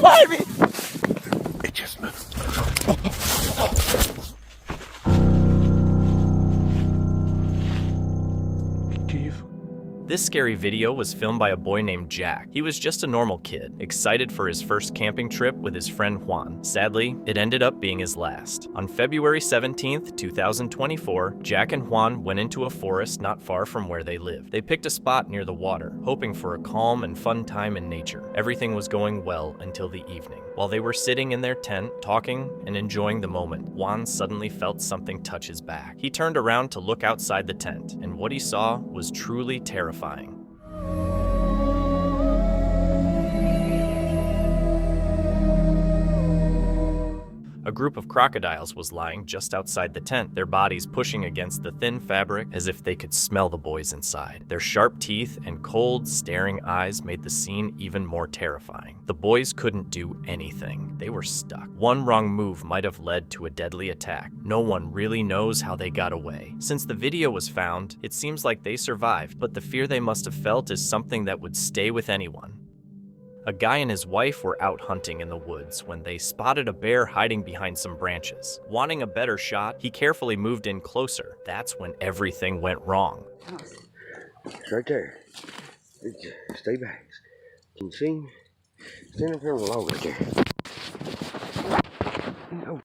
behind me! It just moved. This scary video was filmed by a boy named Jack. He was just a normal kid, excited for his first camping trip with his friend Juan. Sadly, it ended up being his last. On February 17th, 2024, Jack and Juan went into a forest not far from where they lived. They picked a spot near the water, hoping for a calm and fun time in nature. Everything was going well until the evening. While they were sitting in their tent, talking and enjoying the moment, Juan suddenly felt something touch his back. He turned around to look outside the tent, and what he saw was truly terrifying. A group of crocodiles was lying just outside the tent, their bodies pushing against the thin fabric as if they could smell the boys inside. Their sharp teeth and cold, staring eyes made the scene even more terrifying. The boys couldn't do anything. They were stuck. One wrong move might have led to a deadly attack. No one really knows how they got away. Since the video was found, it seems like they survived, but the fear they must have felt is something that would stay with anyone. A guy and his wife were out hunting in the woods when they spotted a bear hiding behind some branches. Wanting a better shot, he carefully moved in closer. That's when everything went wrong. It's right there. Stay back. Can you see me? Stand up here on the log right there. Oh.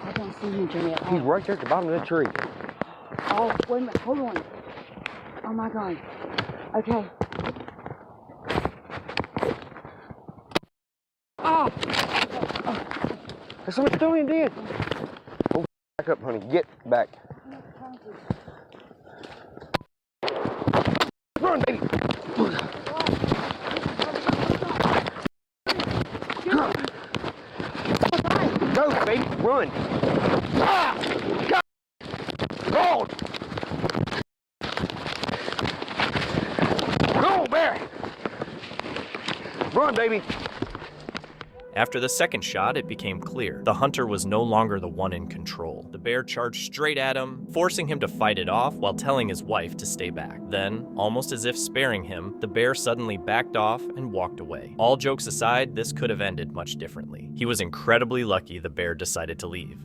I don't see him, Jimmy. He's right there at the bottom of the tree. Oh, wait a minute. Hold on. Oh, my God. Okay. Oh! That's what it's doing, dude. Oh, back up, honey. Get back. Run, baby. Go, baby. Run. Ah! God. God. Go, bear. Run, baby. After the second shot, it became clear. The hunter was no longer the one in control. The bear charged straight at him, forcing him to fight it off while telling his wife to stay back. Then, almost as if sparing him, the bear suddenly backed off and walked away. All jokes aside, this could have ended much differently. He was incredibly lucky the bear decided to leave.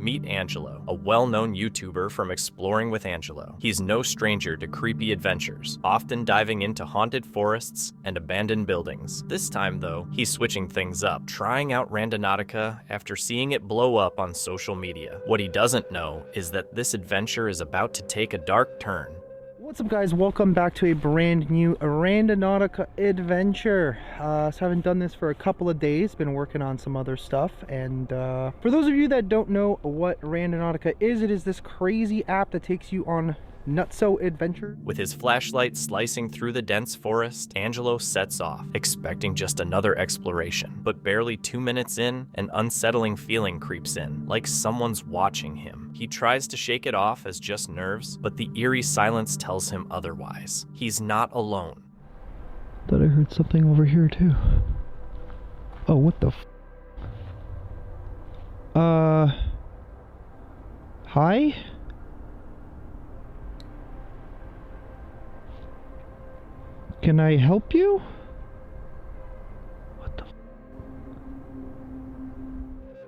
Meet Angelo, a well-known YouTuber from Exploring with Angelo. He's no stranger to creepy adventures, often diving into haunted forests and abandoned buildings. This time, though, he's switching things up, trying out Randonautica after seeing it blow up on social media. What he doesn't know is that this adventure is about to take a dark turn. What's up, guys? Welcome back to a brand new Randonautica adventure. So I haven't done this for a couple of days, been working on some other stuff, and for those of you that don't know what Randonautica is, it is this crazy app that takes you on nutso adventure. With his flashlight slicing through the dense forest, Angelo sets off, expecting just another exploration. But barely 2 minutes in, an unsettling feeling creeps in, like someone's watching him. He tries to shake it off as just nerves, but the eerie silence tells him otherwise. He's not alone. Thought I heard something over here too. Oh, what the hi? Can I help you? What the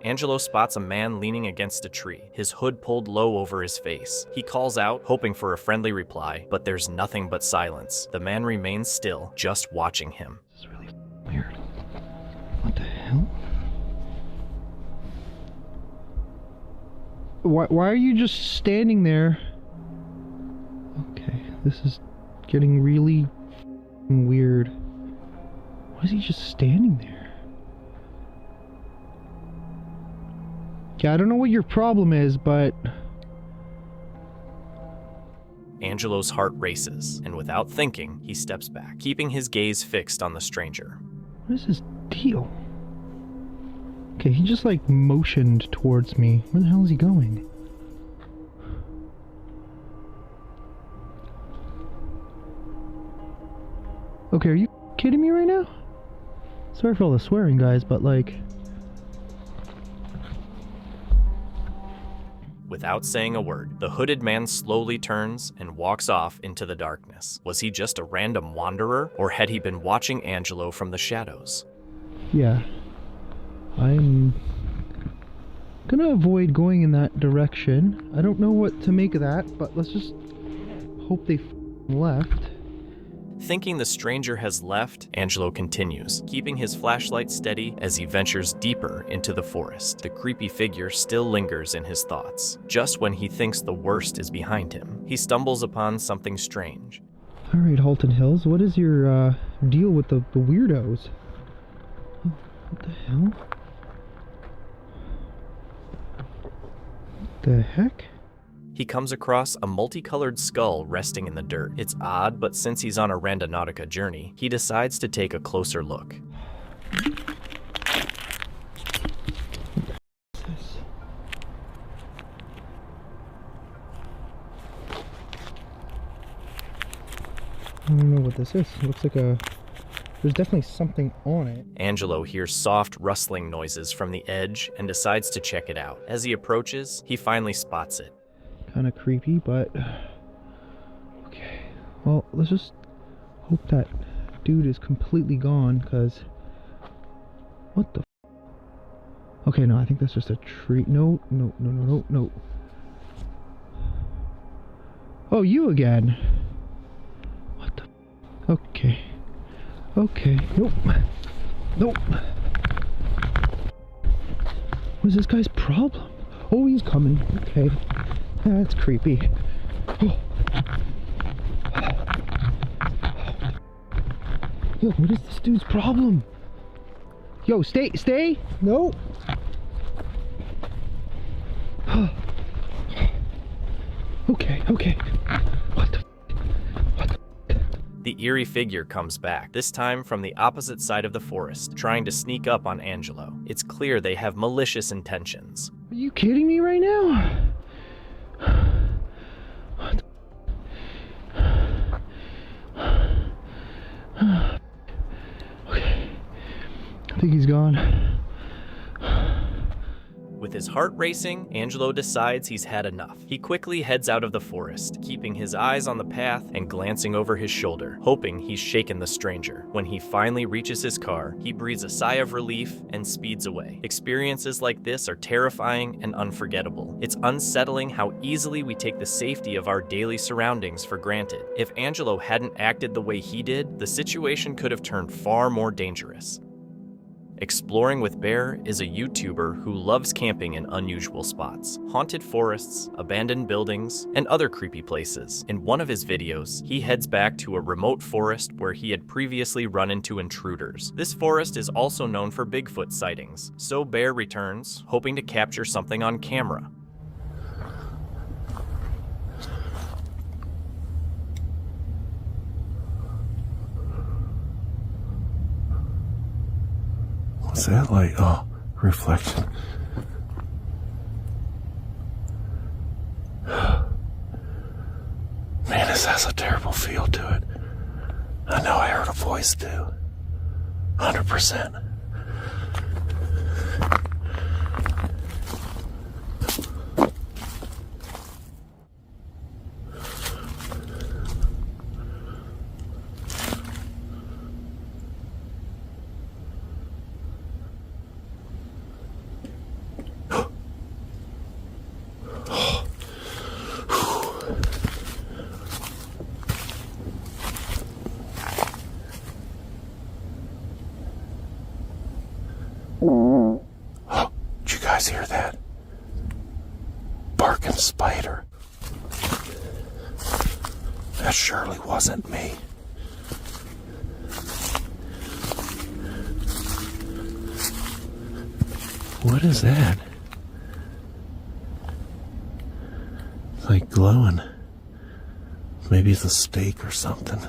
Angelo spots a man leaning against a tree, his hood pulled low over his face. He calls out, hoping for a friendly reply, but there's nothing but silence. The man remains still, just watching him. This is really weird. What the hell? Why are you just standing there? Okay, this is getting really weird. Why is he just standing there? Yeah, I don't know what your problem is, but... Angelo's heart races, and without thinking, he steps back, keeping his gaze fixed on the stranger. What is his deal? Okay, he just like motioned towards me. Where the hell is he going? Okay, are you kidding me right now? Sorry for all the swearing, guys, but like... Without saying a word, the hooded man slowly turns and walks off into the darkness. Was he just a random wanderer, or had he been watching Angelo from the shadows? Yeah. I'm gonna avoid going in that direction. I don't know what to make of that, but let's just hope they left. Thinking the stranger has left, Angelo continues, keeping his flashlight steady as he ventures deeper into the forest. The creepy figure still lingers in his thoughts. Just when he thinks the worst is behind him, he stumbles upon something strange. All right, Halton Hills, what is your deal with the weirdos? Oh, what the hell? What the heck? He comes across a multicolored skull resting in the dirt. It's odd, but since he's on a Randonautica journey, he decides to take a closer look. I don't know what this is. It looks like there's definitely something on it. Angelo hears soft rustling noises from the edge and decides to check it out. As he approaches, he finally spots it. Kind of creepy, but okay. Well, let's just hope that dude is completely gone, because what the okay, no, I think that's just a tree. No. Oh, you again. What the okay. Nope. What's this guy's problem? Oh, he's coming. Okay. That's creepy. Oh. Yo, what is this dude's problem? Yo, stay! No! Okay. What the? The eerie figure comes back, this time from the opposite side of the forest, trying to sneak up on Angelo. It's clear they have malicious intentions. Are you kidding me right now? What the? Okay. I think he's gone. With his heart racing, Angelo decides he's had enough. He quickly heads out of the forest, keeping his eyes on the path and glancing over his shoulder, hoping he's shaken the stranger. When he finally reaches his car, he breathes a sigh of relief and speeds away. Experiences like this are terrifying and unforgettable. It's unsettling how easily we take the safety of our daily surroundings for granted. If Angelo hadn't acted the way he did, the situation could have turned far more dangerous. Exploring with Bear is a YouTuber who loves camping in unusual spots, haunted forests, abandoned buildings, and other creepy places. In one of his videos, he heads back to a remote forest where he had previously run into intruders. This forest is also known for Bigfoot sightings, so Bear returns, hoping to capture something on camera. What's that light? Oh, reflection. Man, this has a terrible feel to it. I know I heard a voice too. 100%. Did you guys hear that? Barking spider. That surely wasn't me. What is that? It's like glowing. Maybe it's a steak or something.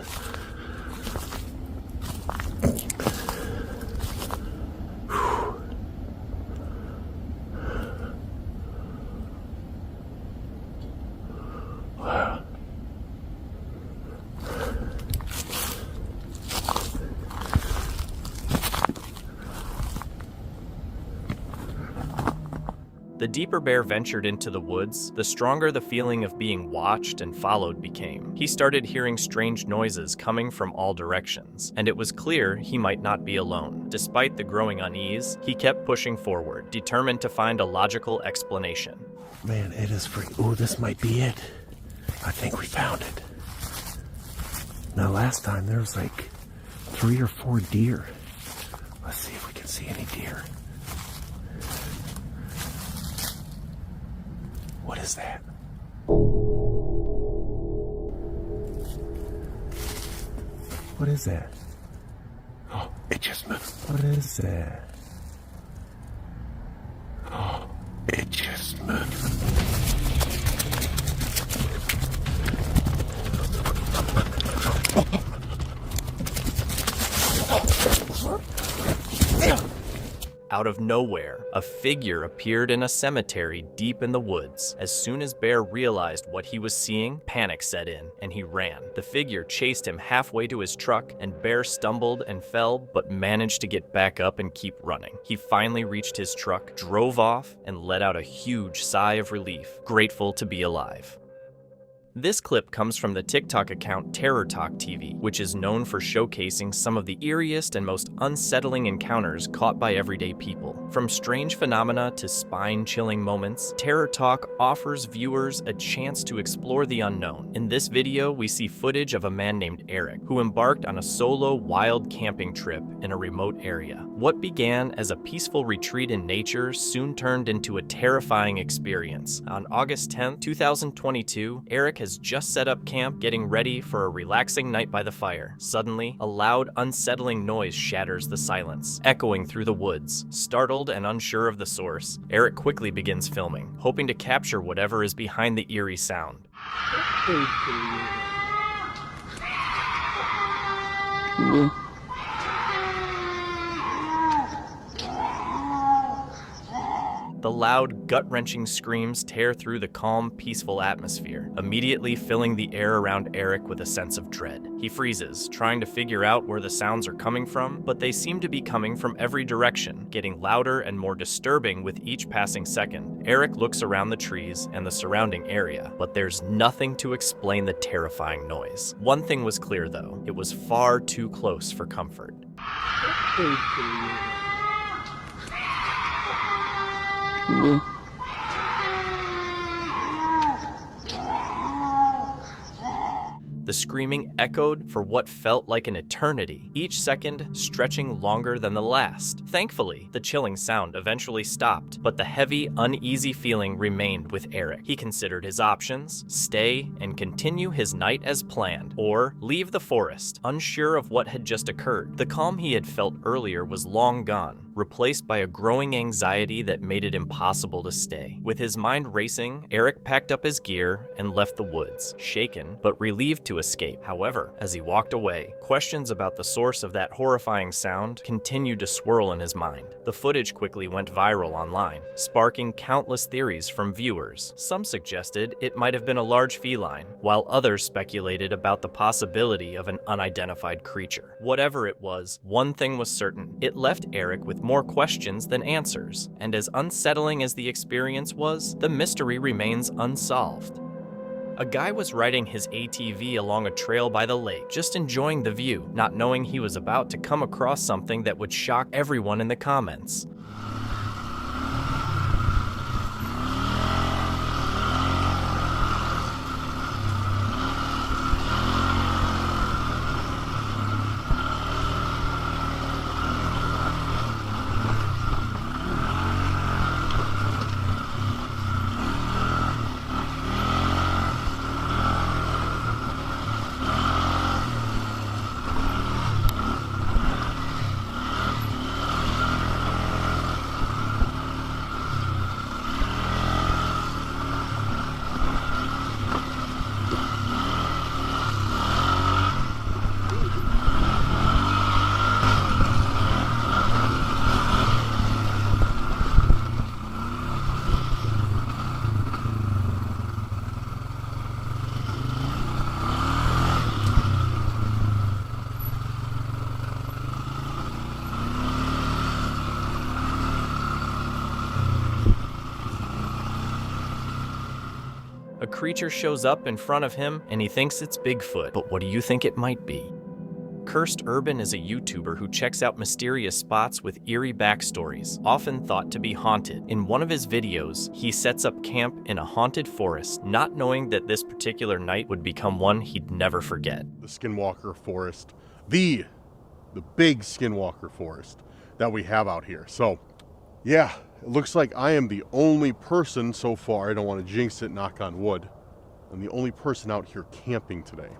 The deeper Bear ventured into the woods, the stronger the feeling of being watched and followed became. He started hearing strange noises coming from all directions, and it was clear he might not be alone. Despite the growing unease, he kept pushing forward, determined to find a logical explanation. Man, it is free. Oh, this might be it. I think we found it. Now, last time there was like 3 or 4 deer. Let's see if we can see any deer. What is that? What is that? Oh, it just moved. What is that? Oh, it just moved. Out of nowhere, a figure appeared in a cemetery deep in the woods. As soon as Bear realized what he was seeing, panic set in, and he ran. The figure chased him halfway to his truck, and Bear stumbled and fell, but managed to get back up and keep running. He finally reached his truck, drove off, and let out a huge sigh of relief, grateful to be alive. This clip comes from the TikTok account Terror Talk TV, which is known for showcasing some of the eeriest and most unsettling encounters caught by everyday people. From strange phenomena to spine-chilling moments, Terror Talk offers viewers a chance to explore the unknown. In this video, we see footage of a man named Eric, who embarked on a solo wild camping trip in a remote area. What began as a peaceful retreat in nature soon turned into a terrifying experience. On August 10, 2022, Eric has just set up camp, getting ready for a relaxing night by the fire. Suddenly, a loud, unsettling noise shatters the silence, echoing through the woods. Startled and unsure of the source, Eric quickly begins filming, hoping to capture whatever is behind the eerie sound. The loud, gut-wrenching screams tear through the calm, peaceful atmosphere, immediately filling the air around Eric with a sense of dread. He freezes, trying to figure out where the sounds are coming from, but they seem to be coming from every direction, getting louder and more disturbing with each passing second. Eric looks around the trees and the surrounding area, but there's nothing to explain the terrifying noise. One thing was clear, though. It was far too close for comfort. The screaming echoed for what felt like an eternity, each second stretching longer than the last. Thankfully, the chilling sound eventually stopped, but the heavy, uneasy feeling remained with Eric. He considered his options: stay and continue his night as planned, or leave the forest, unsure of what had just occurred. The calm he had felt earlier was long gone, replaced by a growing anxiety that made it impossible to stay. With his mind racing, Eric packed up his gear and left the woods, shaken but relieved to escape. However, as he walked away, questions about the source of that horrifying sound continued to swirl in his mind. The footage quickly went viral online, sparking countless theories from viewers. Some suggested it might have been a large feline, while others speculated about the possibility of an unidentified creature. Whatever it was, one thing was certain: it left Eric with more questions than answers, and as unsettling as the experience was, the mystery remains unsolved. A guy was riding his ATV along a trail by the lake, just enjoying the view, not knowing he was about to come across something that would shock everyone in the comments. A creature shows up in front of him and he thinks it's Bigfoot, but what do you think it might be? Cursed Urban is a YouTuber who checks out mysterious spots with eerie backstories, often thought to be haunted. In one of his videos, he sets up camp in a haunted forest, not knowing that this particular night would become one he'd never forget. The Skinwalker Forest, the big Skinwalker Forest that we have out here. So, yeah, it looks like I am the only person so far, I don't want to jinx it, knock on wood, I'm the only person out here camping today.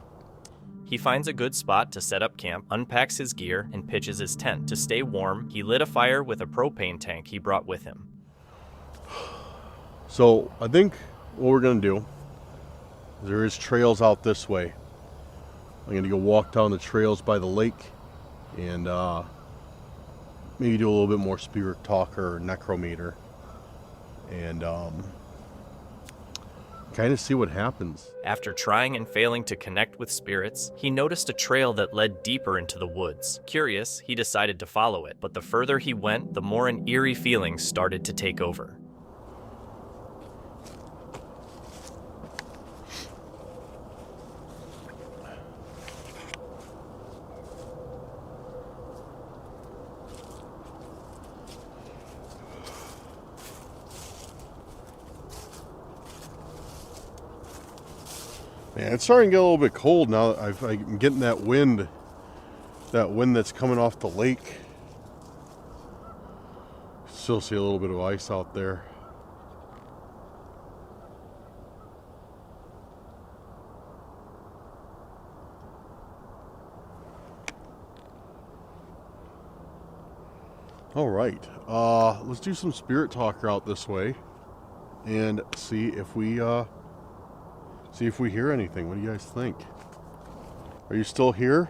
He finds a good spot to set up camp, unpacks his gear, and pitches his tent. To stay warm, he lit a fire with a propane tank he brought with him. So I think what we're going to do, there is trails out this way. I'm going to go walk down the trails by the lake and maybe do a little bit more spirit talk or necrometer and kind of see what happens. After trying and failing to connect with spirits, he noticed a trail that led deeper into the woods. Curious, he decided to follow it, but the further he went, the more an eerie feeling started to take over. Man, it's starting to get a little bit cold now. I'm getting that wind that's coming off the lake. Still see a little bit of ice out there. All right, let's do some spirit talk out this way and see if we hear anything. What do you guys think? Are you still here?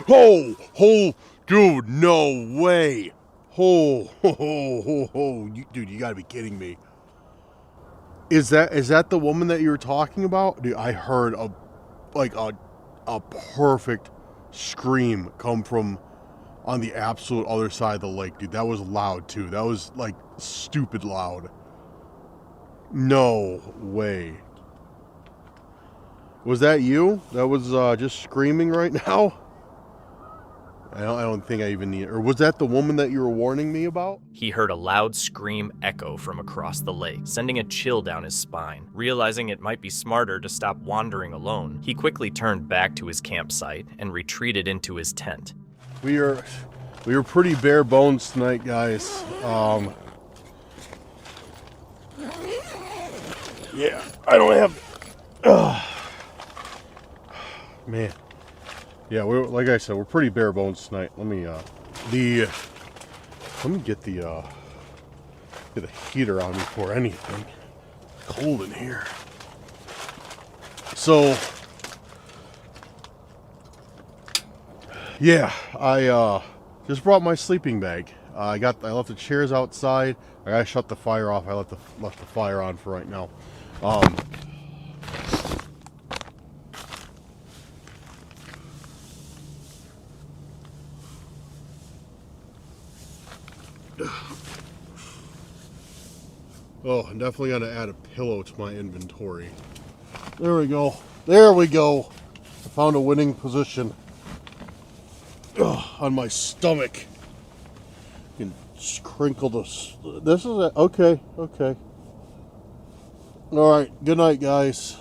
Oh, dude, no way. Dude, you gotta be kidding me. Is that the woman that you were talking about? Dude, I heard a perfect scream come from on the absolute other side of the lake, dude. That was loud too. That was like stupid loud. No way. Was that you? That was just screaming right now? I don't think I even need it. Or was that the woman that you were warning me about? He heard a loud scream echo from across the lake, sending a chill down his spine. Realizing it might be smarter to stop wandering alone, he quickly turned back to his campsite and retreated into his tent. We were pretty bare bones tonight, guys. Yeah, I don't have. Man, yeah, like I said, we're pretty bare bones tonight. Let me get the heater on before anything. It's cold in here. So, yeah, I just brought my sleeping bag. I left the chairs outside. I gotta shut the fire off. I left the fire on for right now. Oh, I'm definitely gonna add a pillow to my inventory. There we go. There we go. I found a winning position. On my stomach. You can just crinkle this. This is it. Okay. All right. Good night, guys.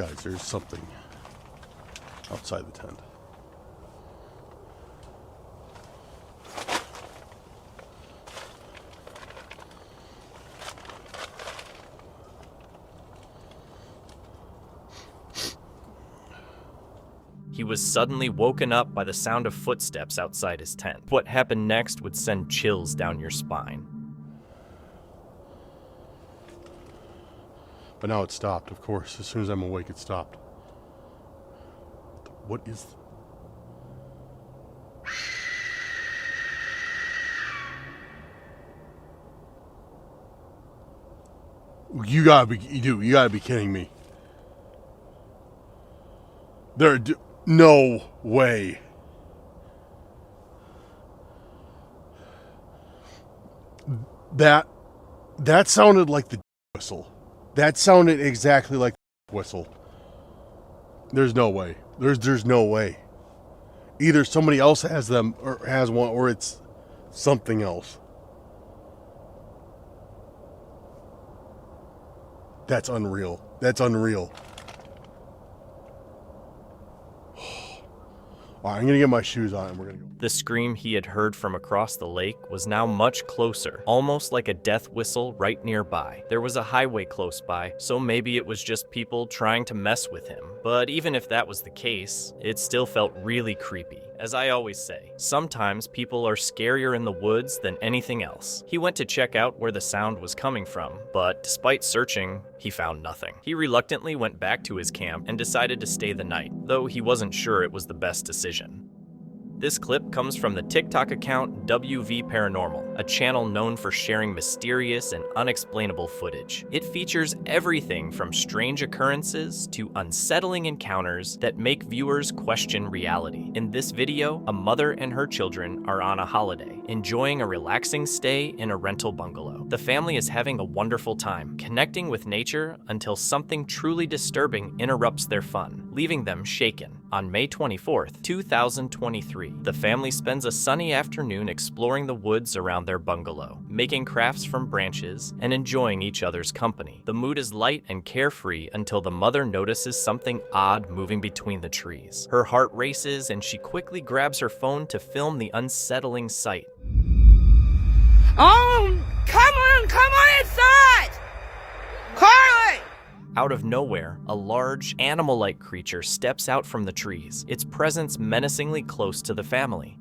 Guys, there's something outside the tent. He was suddenly woken up by the sound of footsteps outside his tent. What happened next would send chills down your spine. But now it stopped, of course. As soon as I'm awake, it stopped. What is... You gotta be kidding me. No way. That sounded like the whistle. That sounded exactly like the whistle. There's no way. There's no way. Either somebody else has them or has one, or it's something else. That's unreal. That's unreal. All right, I'm gonna get my shoes on and we're gonna go. The scream he had heard from across the lake was now much closer, almost like a death whistle right nearby. There was a highway close by, so maybe it was just people trying to mess with him. But even if that was the case, it still felt really creepy. As I always say, sometimes people are scarier in the woods than anything else. He went to check out where the sound was coming from, but despite searching, he found nothing. He reluctantly went back to his camp and decided to stay the night, though he wasn't sure it was the best decision. This clip comes from the TikTok account WV Paranormal, a channel known for sharing mysterious and unexplainable footage. It features everything from strange occurrences to unsettling encounters that make viewers question reality. In this video, a mother and her children are on a holiday, enjoying a relaxing stay in a rental bungalow. The family is having a wonderful time, connecting with nature until something truly disturbing interrupts their fun, leaving them shaken. On May 24th, 2023, the family spends a sunny afternoon exploring the woods around their bungalow, making crafts from branches and enjoying each other's company. The mood is light and carefree until the mother notices something odd moving between the trees. Her heart races and she quickly grabs her phone to film the unsettling sight. Oh, come on inside! Carly! Out of nowhere, a large, animal-like creature steps out from the trees, its presence menacingly close to the family.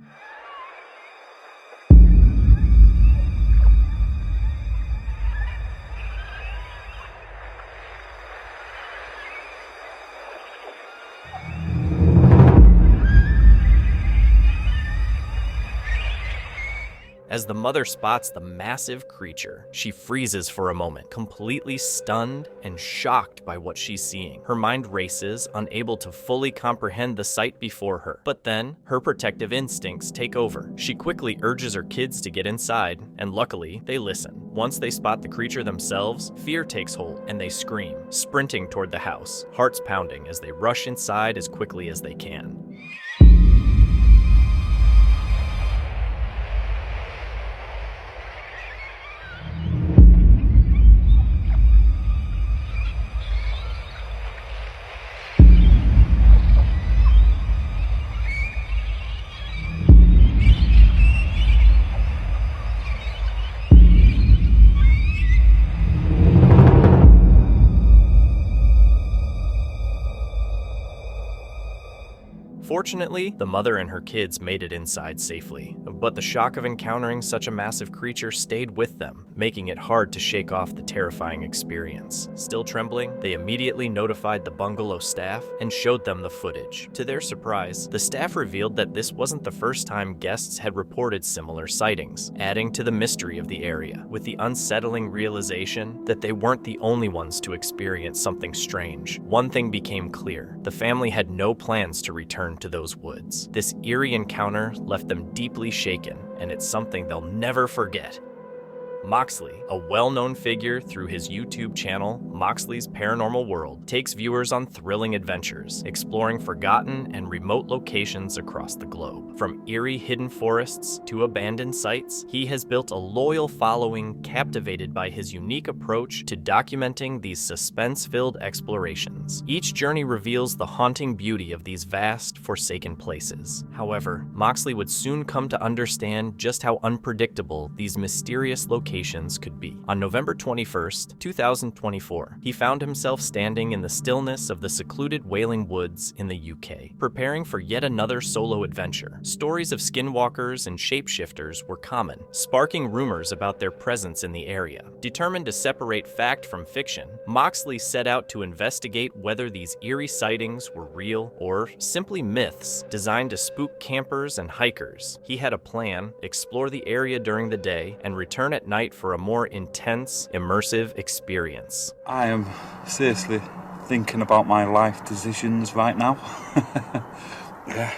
As the mother spots the massive creature, she freezes for a moment, completely stunned and shocked by what she's seeing. Her mind races, unable to fully comprehend the sight before her. But then, her protective instincts take over. She quickly urges her kids to get inside, and luckily, they listen. Once they spot the creature themselves, fear takes hold, and they scream, sprinting toward the house, hearts pounding as they rush inside as quickly as they can. Fortunately, the mother and her kids made it inside safely, but the shock of encountering such a massive creature stayed with them, making it hard to shake off the terrifying experience. Still trembling, they immediately notified the bungalow staff and showed them the footage. To their surprise, the staff revealed that this wasn't the first time guests had reported similar sightings, adding to the mystery of the area, with the unsettling realization that they weren't the only ones to experience something strange. One thing became clear: the family had no plans to return to those woods. This eerie encounter left them deeply shaken, and it's something they'll never forget. Moxley, a well-known figure through his YouTube channel, Moxley's Paranormal World takes viewers on thrilling adventures, exploring forgotten and remote locations across the globe. From eerie hidden forests to abandoned sites, he has built a loyal following captivated by his unique approach to documenting these suspense-filled explorations. Each journey reveals the haunting beauty of these vast, forsaken places. However, Moxley would soon come to understand just how unpredictable these mysterious locations could be. On November 21st, 2024, he found himself standing in the stillness of the secluded Wailing Woods in the UK, preparing for yet another solo adventure. Stories of skinwalkers and shapeshifters were common, sparking rumors about their presence in the area. Determined to separate fact from fiction, Moxley set out to investigate whether these eerie sightings were real or simply myths designed to spook campers and hikers. He had a plan: explore the area during the day and return at night for a more intense, immersive experience. I am seriously thinking about my life decisions right now. Yeah,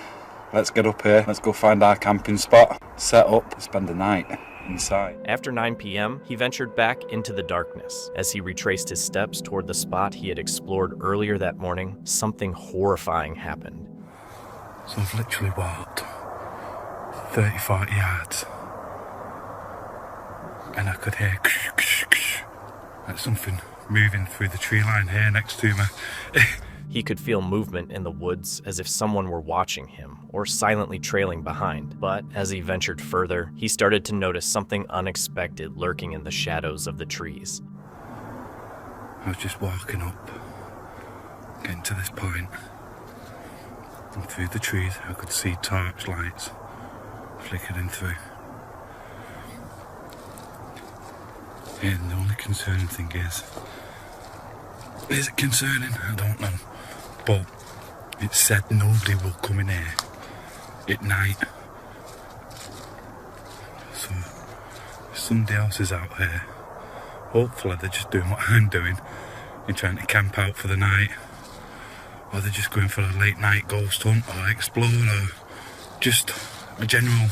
let's get up here, let's go find our camping spot, set up, spend the night inside. After 9 p.m., he ventured back into the darkness. As he retraced his steps toward the spot he had explored earlier that morning, something horrifying happened. So I've literally walked 30-40 yards and I could hear like something moving through the tree line here next to me. He could feel movement in the woods as if someone were watching him or silently trailing behind. But as he ventured further, he started to notice something unexpected lurking in the shadows of the trees. I was just walking up, getting to this point, and through the trees I could see torch lights flickering through. And the only concerning thing is it concerning? I don't know. But it said nobody will come in here at night. So if somebody else is out here, hopefully they're just doing what I'm doing and trying to camp out for the night. Or they're just going for a late night ghost hunt or explore or just a general.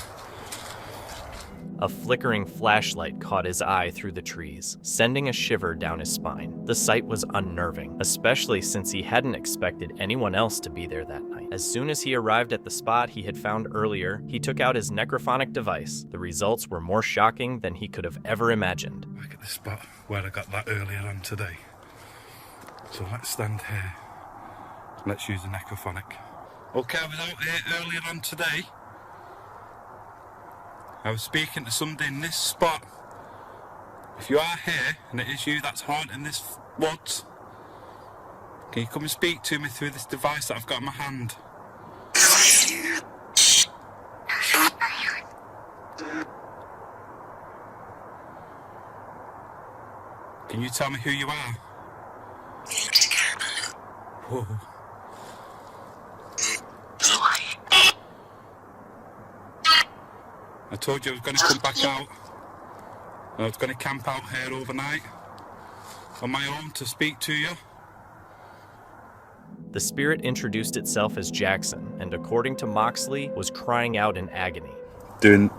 A flickering flashlight caught his eye through the trees, sending a shiver down his spine. The sight was unnerving, especially since he hadn't expected anyone else to be there that night. As soon as he arrived at the spot he had found earlier, he took out his necrophonic device. The results were more shocking than he could have ever imagined. Back at the spot where I got that earlier on today. So let's stand here. Let's use the necrophonic. Okay, I was out here earlier on today. I was speaking to somebody in this spot. If you are here, and it is you that's haunting this woods, can you come and speak to me through this device that I've got in my hand? Can you tell me who you are? Whoa. I told you I was going to come back out. I was going to camp out here overnight on my own to speak to you. The spirit introduced itself as Jackson, and according to Moxley, was crying out in agony. Doing...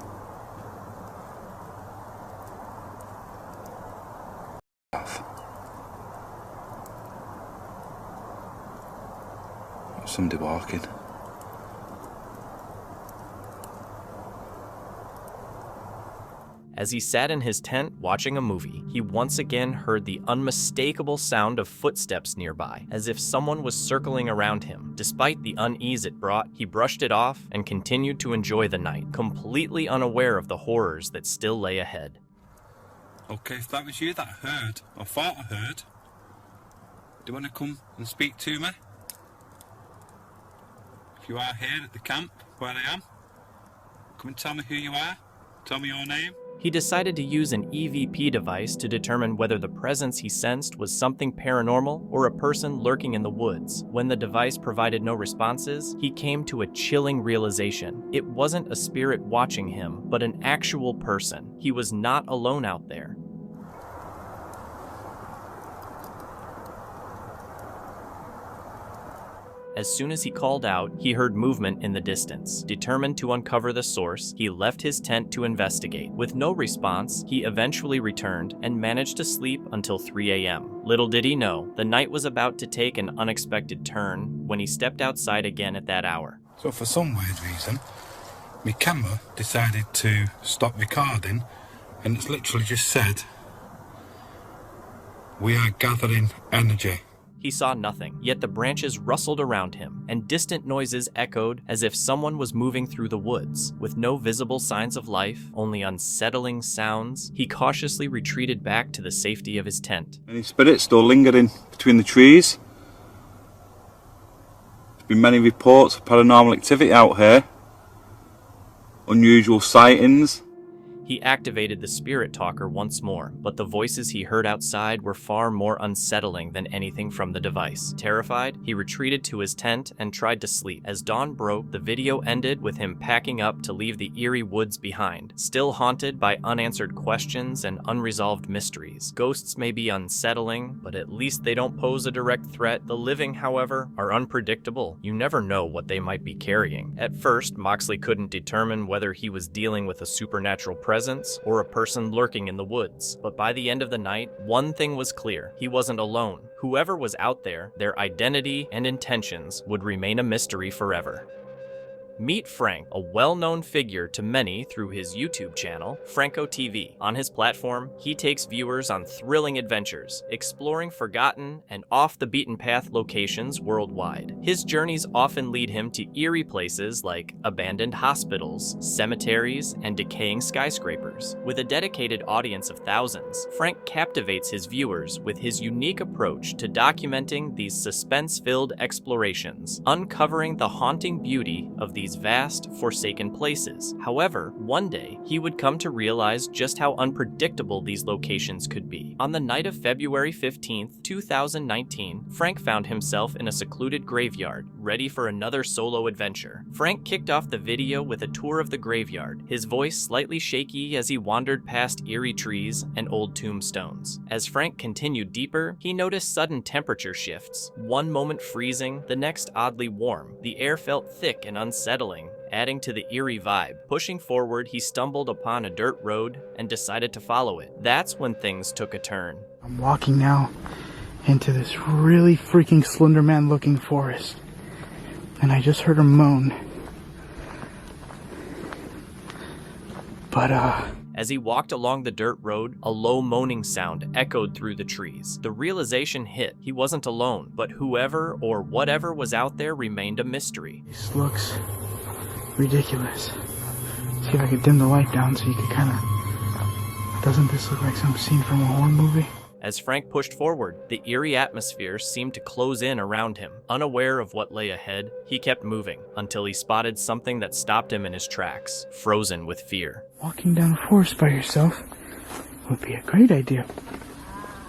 Somebody walking. As he sat in his tent watching a movie, he once again heard the unmistakable sound of footsteps nearby, as if someone was circling around him. Despite the unease it brought, he brushed it off and continued to enjoy the night, completely unaware of the horrors that still lay ahead. Okay, if that was you that heard, or thought I heard, do you want to come and speak to me? If you are here at the camp where I am, come and tell me who you are, tell me your name. He decided to use an EVP device to determine whether the presence he sensed was something paranormal or a person lurking in the woods. When the device provided no responses, he came to a chilling realization. It wasn't a spirit watching him, but an actual person. He was not alone out there. As soon as he called out, he heard movement in the distance. Determined to uncover the source, he left his tent to investigate. With no response, he eventually returned and managed to sleep until 3 a.m. Little did he know, the night was about to take an unexpected turn when he stepped outside again at that hour. So for some weird reason, my camera decided to stop recording, and it's literally just said, "We are gathering energy." He saw nothing, yet the branches rustled around him, and distant noises echoed as if someone was moving through the woods. With no visible signs of life, only unsettling sounds, he cautiously retreated back to the safety of his tent. Any spirits still lingering between the trees? There's been many reports of paranormal activity out here. Unusual sightings. He activated the spirit talker once more, but the voices he heard outside were far more unsettling than anything from the device. Terrified, he retreated to his tent and tried to sleep. As dawn broke, the video ended with him packing up to leave the eerie woods behind, still haunted by unanswered questions and unresolved mysteries. Ghosts may be unsettling, but at least they don't pose a direct threat. The living, however, are unpredictable. You never know what they might be carrying. At first, Moxley couldn't determine whether he was dealing with a supernatural presence or a person lurking in the woods. But by the end of the night, one thing was clear. He wasn't alone. Whoever was out there, their identity and intentions would remain a mystery forever. Meet Frank, a well-known figure to many through his YouTube channel, Franco TV. On his platform, he takes viewers on thrilling adventures, exploring forgotten and off-the-beaten-path locations worldwide. His journeys often lead him to eerie places like abandoned hospitals, cemeteries, and decaying skyscrapers. With a dedicated audience of thousands, Frank captivates his viewers with his unique approach to documenting these suspense-filled explorations, uncovering the haunting beauty of these vast, forsaken places. However, one day, he would come to realize just how unpredictable these locations could be. On the night of February 15th, 2019, Frank found himself in a secluded graveyard, ready for another solo adventure. Frank kicked off the video with a tour of the graveyard, his voice slightly shaky as he wandered past eerie trees and old tombstones. As Frank continued deeper, he noticed sudden temperature shifts, one moment freezing, the next oddly warm. The air felt thick and unsettling, adding to the eerie vibe. Pushing forward, he stumbled upon a dirt road and decided to follow it. That's when things took a turn. I'm walking now into this really freaking Slender Man looking forest, and I just heard a moan. But As he walked along the dirt road, a low moaning sound echoed through the trees. The realization hit. He wasn't alone, but whoever or whatever was out there remained a mystery. this looks ridiculous. See if I can dim the light down so you can kind of... Doesn't this look like some scene from a horror movie? As Frank pushed forward, the eerie atmosphere seemed to close in around him. Unaware of what lay ahead, he kept moving until he spotted something that stopped him in his tracks, frozen with fear. Walking down a forest by yourself would be a great idea.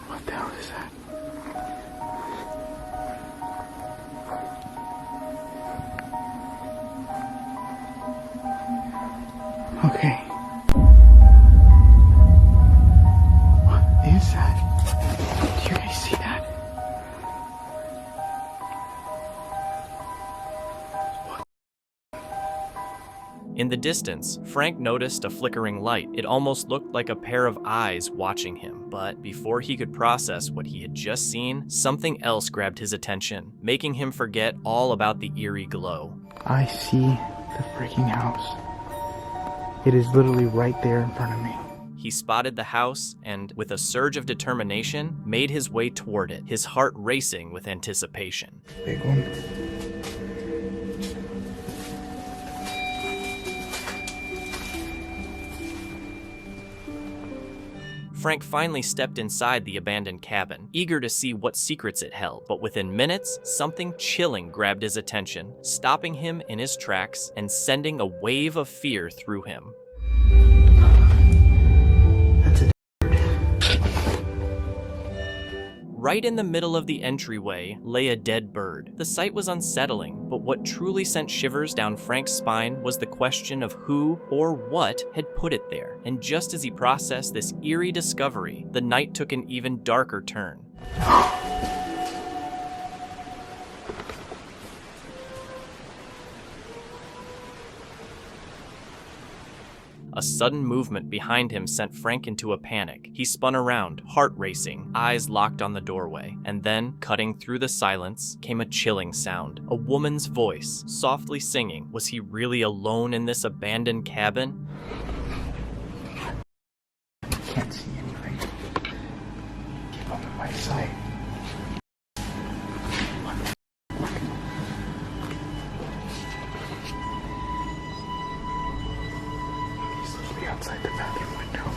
What the hell is that? Okay. What is that? Do you guys see that? In the distance, Frank noticed a flickering light. It almost looked like a pair of eyes watching him. But before he could process what he had just seen, something else grabbed his attention, making him forget all about the eerie glow. I see the freaking house. It is literally right there in front of me. He spotted the house and, with a surge of determination, made his way toward it, his heart racing with anticipation. Big one. Frank finally stepped inside the abandoned cabin, eager to see what secrets it held. But within minutes, something chilling grabbed his attention, stopping him in his tracks and sending a wave of fear through him. Right in the middle of the entryway lay a dead bird. The sight was unsettling, but what truly sent shivers down Frank's spine was the question of who or what had put it there. And just as he processed this eerie discovery, the night took an even darker turn. A sudden movement behind him sent Frank into a panic. He spun around, heart racing, eyes locked on the doorway. And then, cutting through the silence, came a chilling sound. A woman's voice, softly singing. Was he really alone in this abandoned cabin? Can't see anything. Keep on my side. He's supposed to be outside the bathroom window.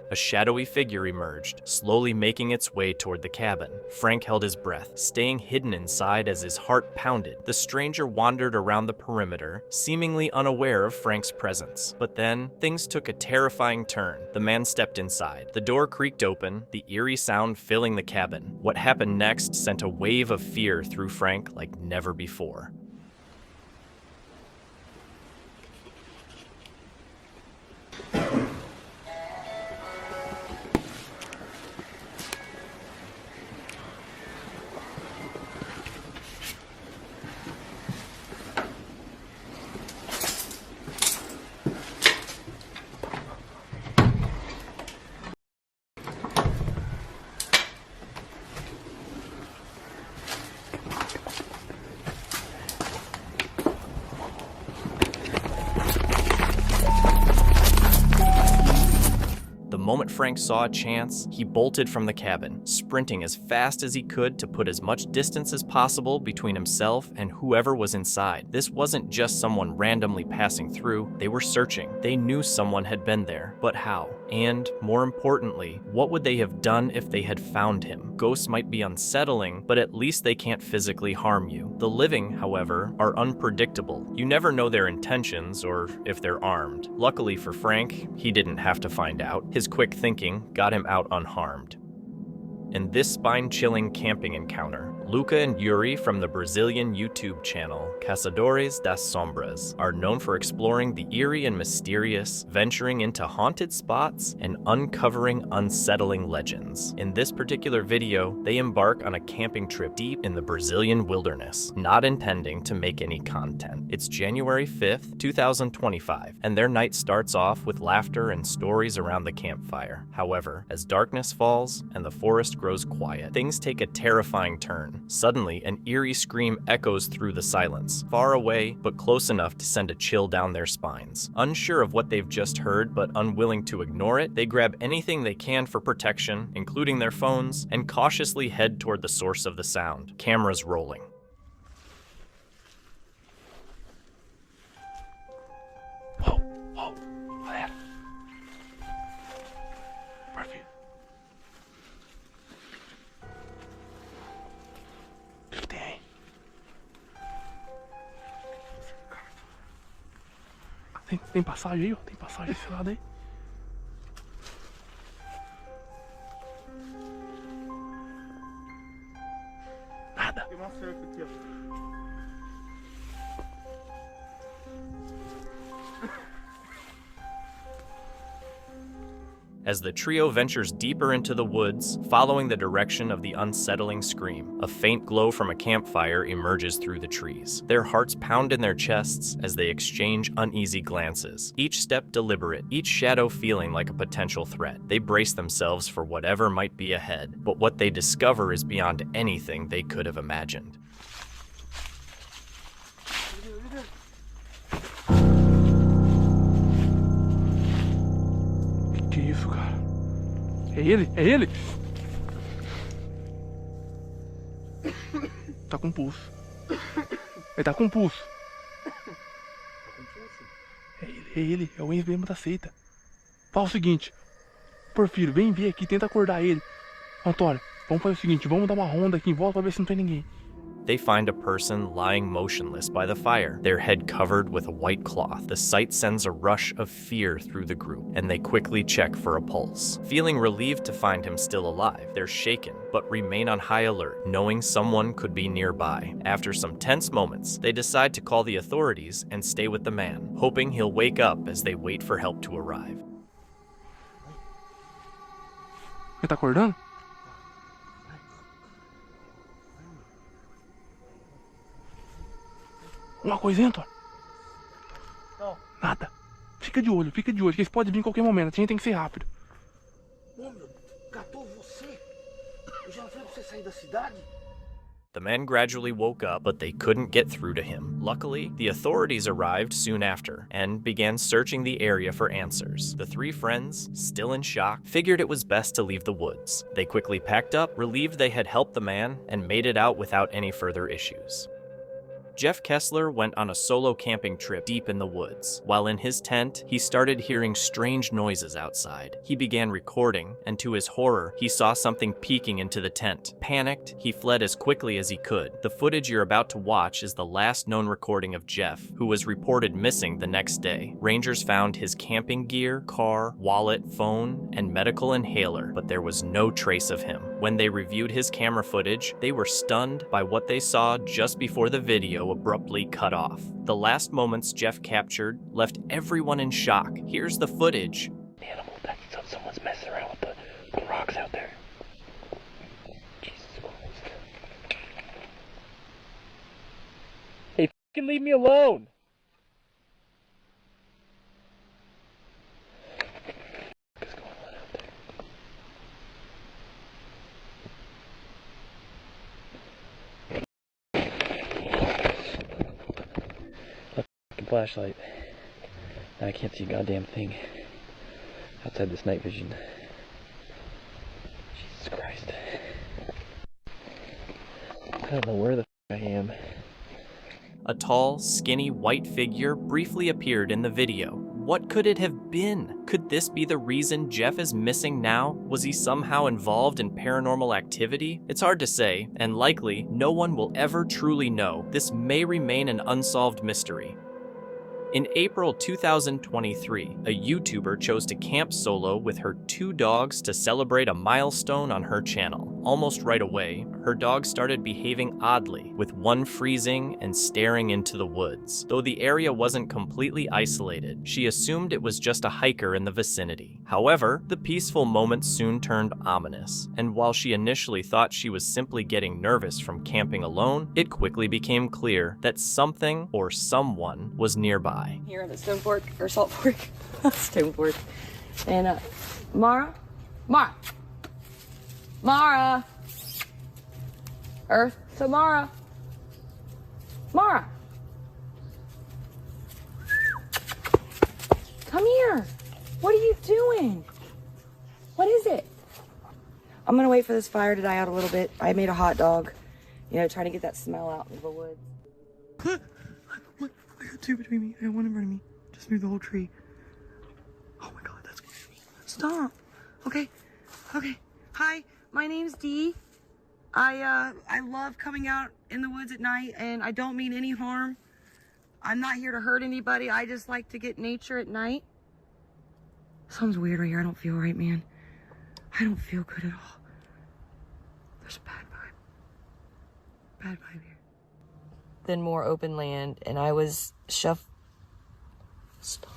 A shadowy figure emerged, slowly making its way toward the cabin. Frank held his breath, staying hidden inside as his heart pounded. The stranger wandered around the perimeter, seemingly unaware of Frank's presence. But then, things took a terrifying turn. The man stepped inside. The door creaked open, the eerie sound filling the cabin. What happened next sent a wave of fear through Frank like never before. The moment Frank saw a chance, he bolted from the cabin, sprinting as fast as he could to put as much distance as possible between himself and whoever was inside. This wasn't just someone randomly passing through, they were searching. They knew someone had been there, but how? And, more importantly, what would they have done if they had found him? Ghosts might be unsettling, but at least they can't physically harm you. The living, however, are unpredictable. You never know their intentions or if they're armed. Luckily for Frank, he didn't have to find out. His quick thinking got him out unharmed. In this spine-chilling camping encounter, Luca and Yuri from the Brazilian YouTube channel Caçadores das Sombras are known for exploring the eerie and mysterious, venturing into haunted spots, and uncovering unsettling legends. In this particular video, they embark on a camping trip deep in the Brazilian wilderness, not intending to make any content. It's January 5th, 2025, and their night starts off with laughter and stories around the campfire. However, as darkness falls and the forest grows quiet, things take a terrifying turn. Suddenly, an eerie scream echoes through the silence, far away but close enough to send a chill down their spines. Unsure of what they've just heard but unwilling to ignore it, they grab anything they can for protection, including their phones, and cautiously head toward the source of the sound. Cameras rolling. Whoa, whoa, olha. Perfeito. O que tem aí? Tem passagem aí, ó. Tem passagem desse lado aí. Nada. Tem uma cerca aqui, ó. As the trio ventures deeper into the woods, following the direction of the unsettling scream, a faint glow from a campfire emerges through the trees. Their hearts pound in their chests as they exchange uneasy glances, each step deliberate, each shadow feeling like a potential threat. They brace themselves for whatever might be ahead, but what they discover is beyond anything they could have imagined. Que isso, cara? É ele? É ele? Tá com pulso. Ele tá com pulso. É ele. É o ex-membro da seita. Fala o seguinte. Porfírio, vem ver aqui, tenta acordar ele. Antônio, vamos fazer o seguinte, vamos dar uma ronda aqui em volta pra ver se não tem ninguém. They find a person lying motionless by the fire, their head covered with a white cloth. The sight sends a rush of fear through the group, and they quickly check for a pulse. Feeling relieved to find him still alive, they're shaken, but remain on high alert, knowing someone could be nearby. After some tense moments, they decide to call the authorities and stay with the man, hoping he'll wake up as they wait for help to arrive. Ele tá acordando? Uma coisa, Antônio? Não. Nada. Fica fica de olho, que eles podem vir em qualquer momento, a gente tem que ser rápido. Homem, catou você? Eu já falei pra você sair da cidade? The men gradually woke up, but they couldn't get through to him. Luckily, the authorities arrived soon after and began searching the area for answers. The three friends, still in shock, figured it was best to leave the woods. They quickly packed up, relieved they had helped the man, and made it out without any further issues. Jeff Kessler went on a solo camping trip deep in the woods. While in his tent, he started hearing strange noises outside. He began recording, and to his horror, he saw something peeking into the tent. Panicked, he fled as quickly as he could. The footage you're about to watch is the last known recording of Jeff, who was reported missing the next day. Rangers found his camping gear, car, wallet, phone, and medical inhaler, but there was no trace of him. When they reviewed his camera footage, they were stunned by what they saw just before the video abruptly cut off. The last moments Jeff captured left everyone in shock. Here's the footage. Animal, that's someone's messing around with the rocks out there. Jesus Christ. Hey, fucking leave me alone! What's going on out there? Flashlight. Now I can't see a goddamn thing outside this night vision. Jesus Christ. I don't know where the I am. A tall, skinny white figure briefly appeared in the video. What could it have been? Could this be the reason Jeff is missing now? Was he somehow involved in paranormal activity? It's hard to say, and likely no one will ever truly know. This may remain an unsolved mystery. In April 2023, a YouTuber chose to camp solo with her 2 dogs to celebrate a milestone on her channel. Almost right away, her dogs started behaving oddly, with one freezing and staring into the woods. Though the area wasn't completely isolated, she assumed it was just a hiker in the vicinity. However, the peaceful moments soon turned ominous, and while she initially thought she was simply getting nervous from camping alone, it quickly became clear that something or someone was nearby. Here at the Stone Fork, or Salt Fork, Stone Fork. And, Mara? Earth, Samara. Mara. Come here. What are you doing? What is it? I'm gonna wait for this fire to die out a little bit. I made a hot dog, you know, trying to get that smell out in the woods. What? I got 2 between me. I got 1 in front of me. Just moved the whole tree. Oh my God, that's crazy. Stop. Okay. Hi, my name's Dee. I love coming out in the woods at night, and I don't mean any harm. I'm not here to hurt anybody. I just like to get nature at night. Something's weird right here. I don't feel right, man. I don't feel good at all. There's a bad vibe here. Then more open land, and I was Stop.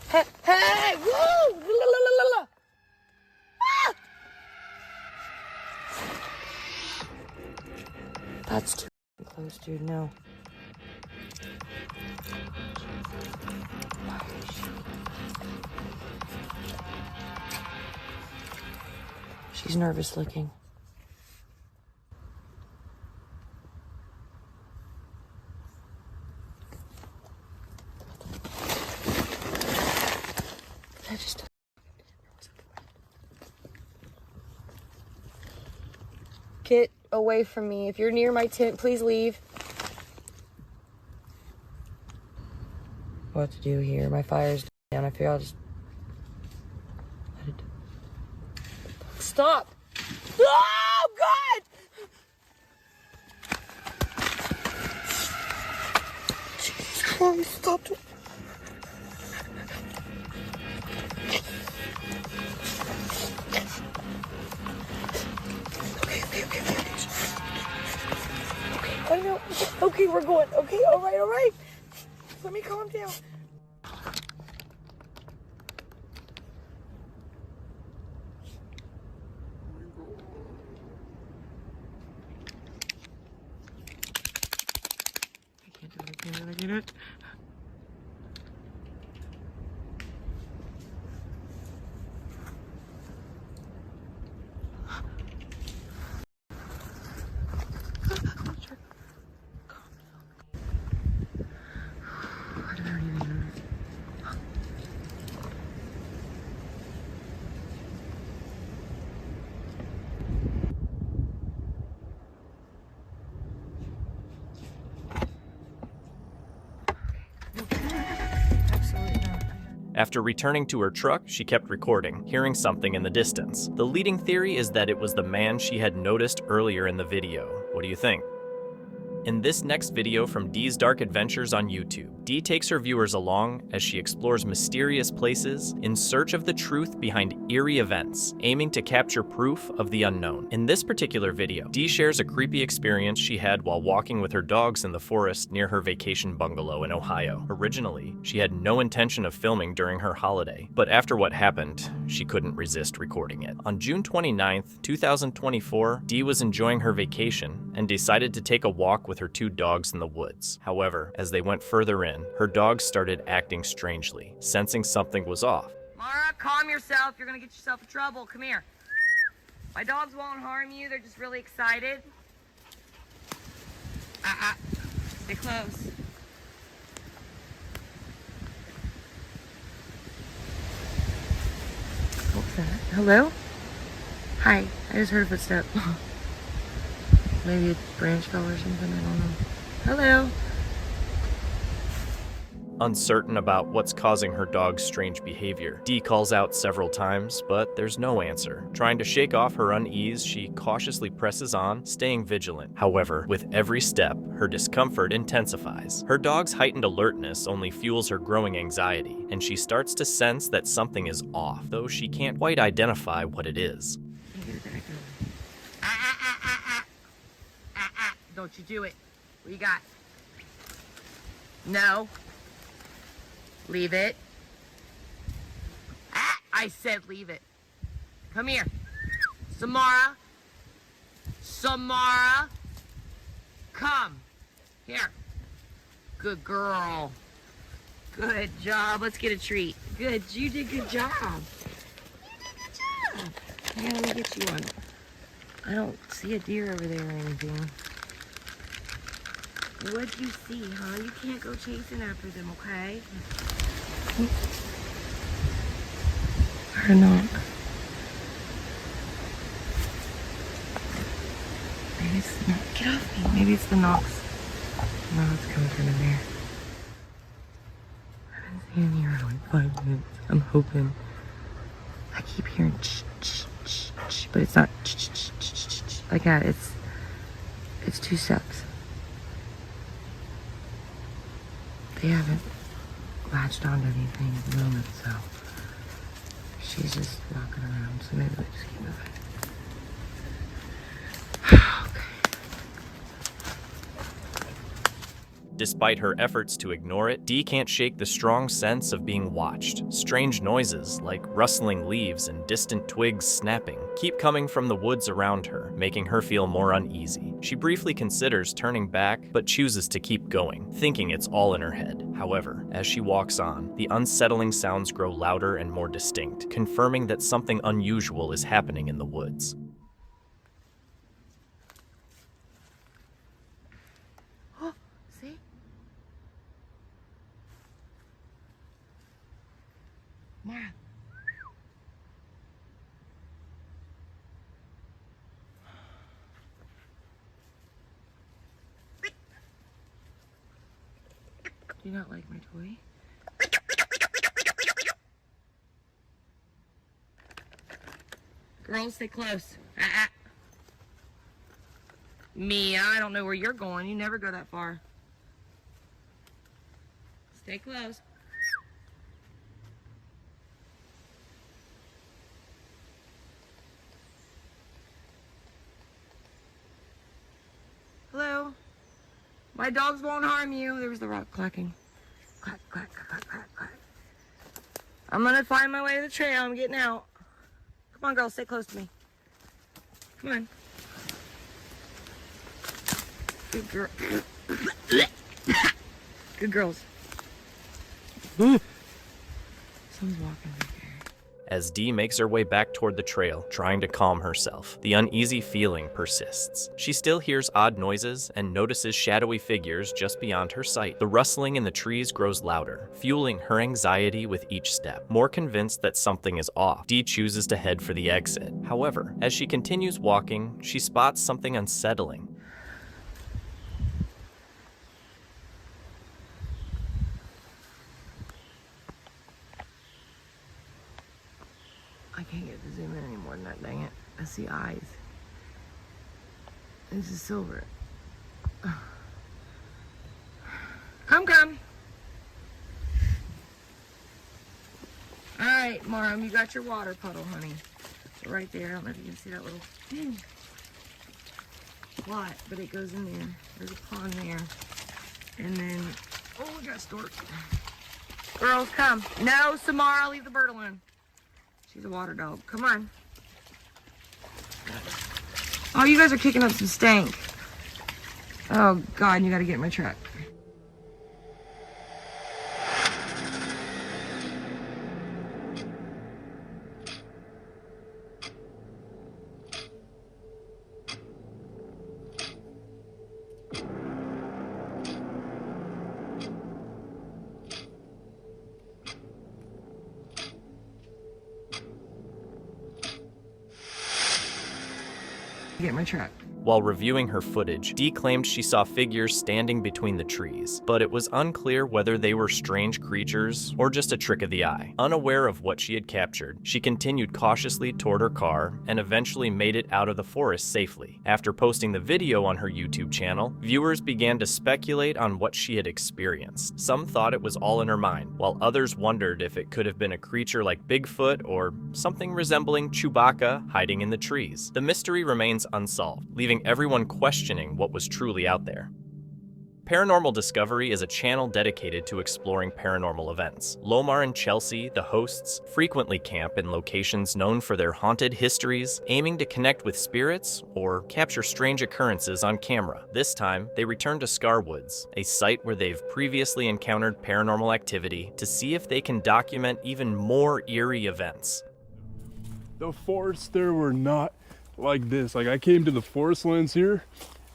Hey! Woo! La. Ah! That's too close, dude. No. She's nervous looking. Get away from me. If you're near my tent, please leave. What to do here? My fire's down. I figure I'll just let it. Stop! Oh God! Jesus Christ! Stop! I know. Okay, we're going. Okay, all right. Let me calm down. I can't do it. After returning to her truck, she kept recording, hearing something in the distance. The leading theory is that it was the man she had noticed earlier in the video. What do you think? In this next video from Dee's Dark Adventures on YouTube, Dee takes her viewers along as she explores mysterious places in search of the truth behind eerie events, aiming to capture proof of the unknown. In this particular video, Dee shares a creepy experience she had while walking with her dogs in the forest near her vacation bungalow in Ohio. Originally, she had no intention of filming during her holiday, but after what happened, she couldn't resist recording it. On June 29th, 2024, Dee was enjoying her vacation and decided to take a walk with her 2 dogs in the woods. However, as they went further in, her dogs started acting strangely, sensing something was off. Mara, calm yourself. You're gonna get yourself in trouble. Come here. My dogs won't harm you. They're just really excited. Stay close. What's that? Hello? Hi. I just heard a footstep. Maybe a branch fell or something. I don't know. Hello. Uncertain about what's causing her dog's strange behavior, Dee calls out several times, but there's no answer. Trying to shake off her unease, she cautiously presses on, staying vigilant. However, with every step, her discomfort intensifies. Her dog's heightened alertness only fuels her growing anxiety, and she starts to sense that something is off, though she can't quite identify what it is. Don't you do it. What you got? No. Leave it. I said leave it. Come here. Samara. Samara. Come. Here. Good girl. Good job. Let's get a treat. Good. You did good job. You did good job. Yeah, let me get you one. I don't see a deer over there or anything. What'd you see, huh? You can't go chasing after them, okay? Or not. Maybe it's the knock. Get off me. Maybe it's the knocks. No, it's coming from in there. I haven't seen any here in like 5 minutes. I'm hoping. I keep hearing but it's not like that. It's 2 steps. They haven't latched onto anything at the moment, so she's just walking around, so maybe we'll just keep moving. Despite her efforts to ignore it, Dee can't shake the strong sense of being watched. Strange noises, like rustling leaves and distant twigs snapping, keep coming from the woods around her, making her feel more uneasy. She briefly considers turning back, but chooses to keep going, thinking it's all in her head. However, as she walks on, the unsettling sounds grow louder and more distinct, confirming that something unusual is happening in the woods. See? Mara. Do you not like my toy? Girls, stay close. Mia, I don't know where you're going. You never go that far. Stay close. Hello? My dogs won't harm you. There was the rock clacking. Clack, clack, clack, clack, clack. I'm gonna find my way to the trail. I'm getting out. Come on, girls, stay close to me. Come on. Good girl. Good girls. Someone's walking right there. As Dee makes her way back toward the trail, trying to calm herself, the uneasy feeling persists. She still hears odd noises and notices shadowy figures just beyond her sight. The rustling in the trees grows louder, fueling her anxiety with each step. More convinced that something is off, Dee chooses to head for the exit. However, as she continues walking, she spots something unsettling. can't get to zoom in any more than that, dang it. I see eyes. This is silver. Come. All right, Mom, you got your water puddle, honey. Right there. I don't know if you can see that little plot, but it goes in there. There's a pond there. And then, oh, we got stork. Girls, come. No, Samara, leave the bird alone. She's a water dog. Come on. Oh, you guys are kicking up some stank. Oh, God, you got to get in my truck. Get in my truck. While reviewing her footage, Dee claimed she saw figures standing between the trees, but it was unclear whether they were strange creatures or just a trick of the eye. Unaware of what she had captured, she continued cautiously toward her car and eventually made it out of the forest safely. After posting the video on her YouTube channel, viewers began to speculate on what she had experienced. Some thought it was all in her mind, while others wondered if it could have been a creature like Bigfoot or something resembling Chewbacca hiding in the trees. The mystery remains unsolved, leaving everyone questioning what was truly out there. Paranormal Discovery is a channel dedicated to exploring paranormal events. Lomar and Chelsea, the hosts, frequently camp in locations known for their haunted histories, aiming to connect with spirits or capture strange occurrences on camera. This time, they return to Scar Woods, a site where they've previously encountered paranormal activity, to see if they can document even more eerie events. The forests there were not like this. Like, I came to the forest lands here,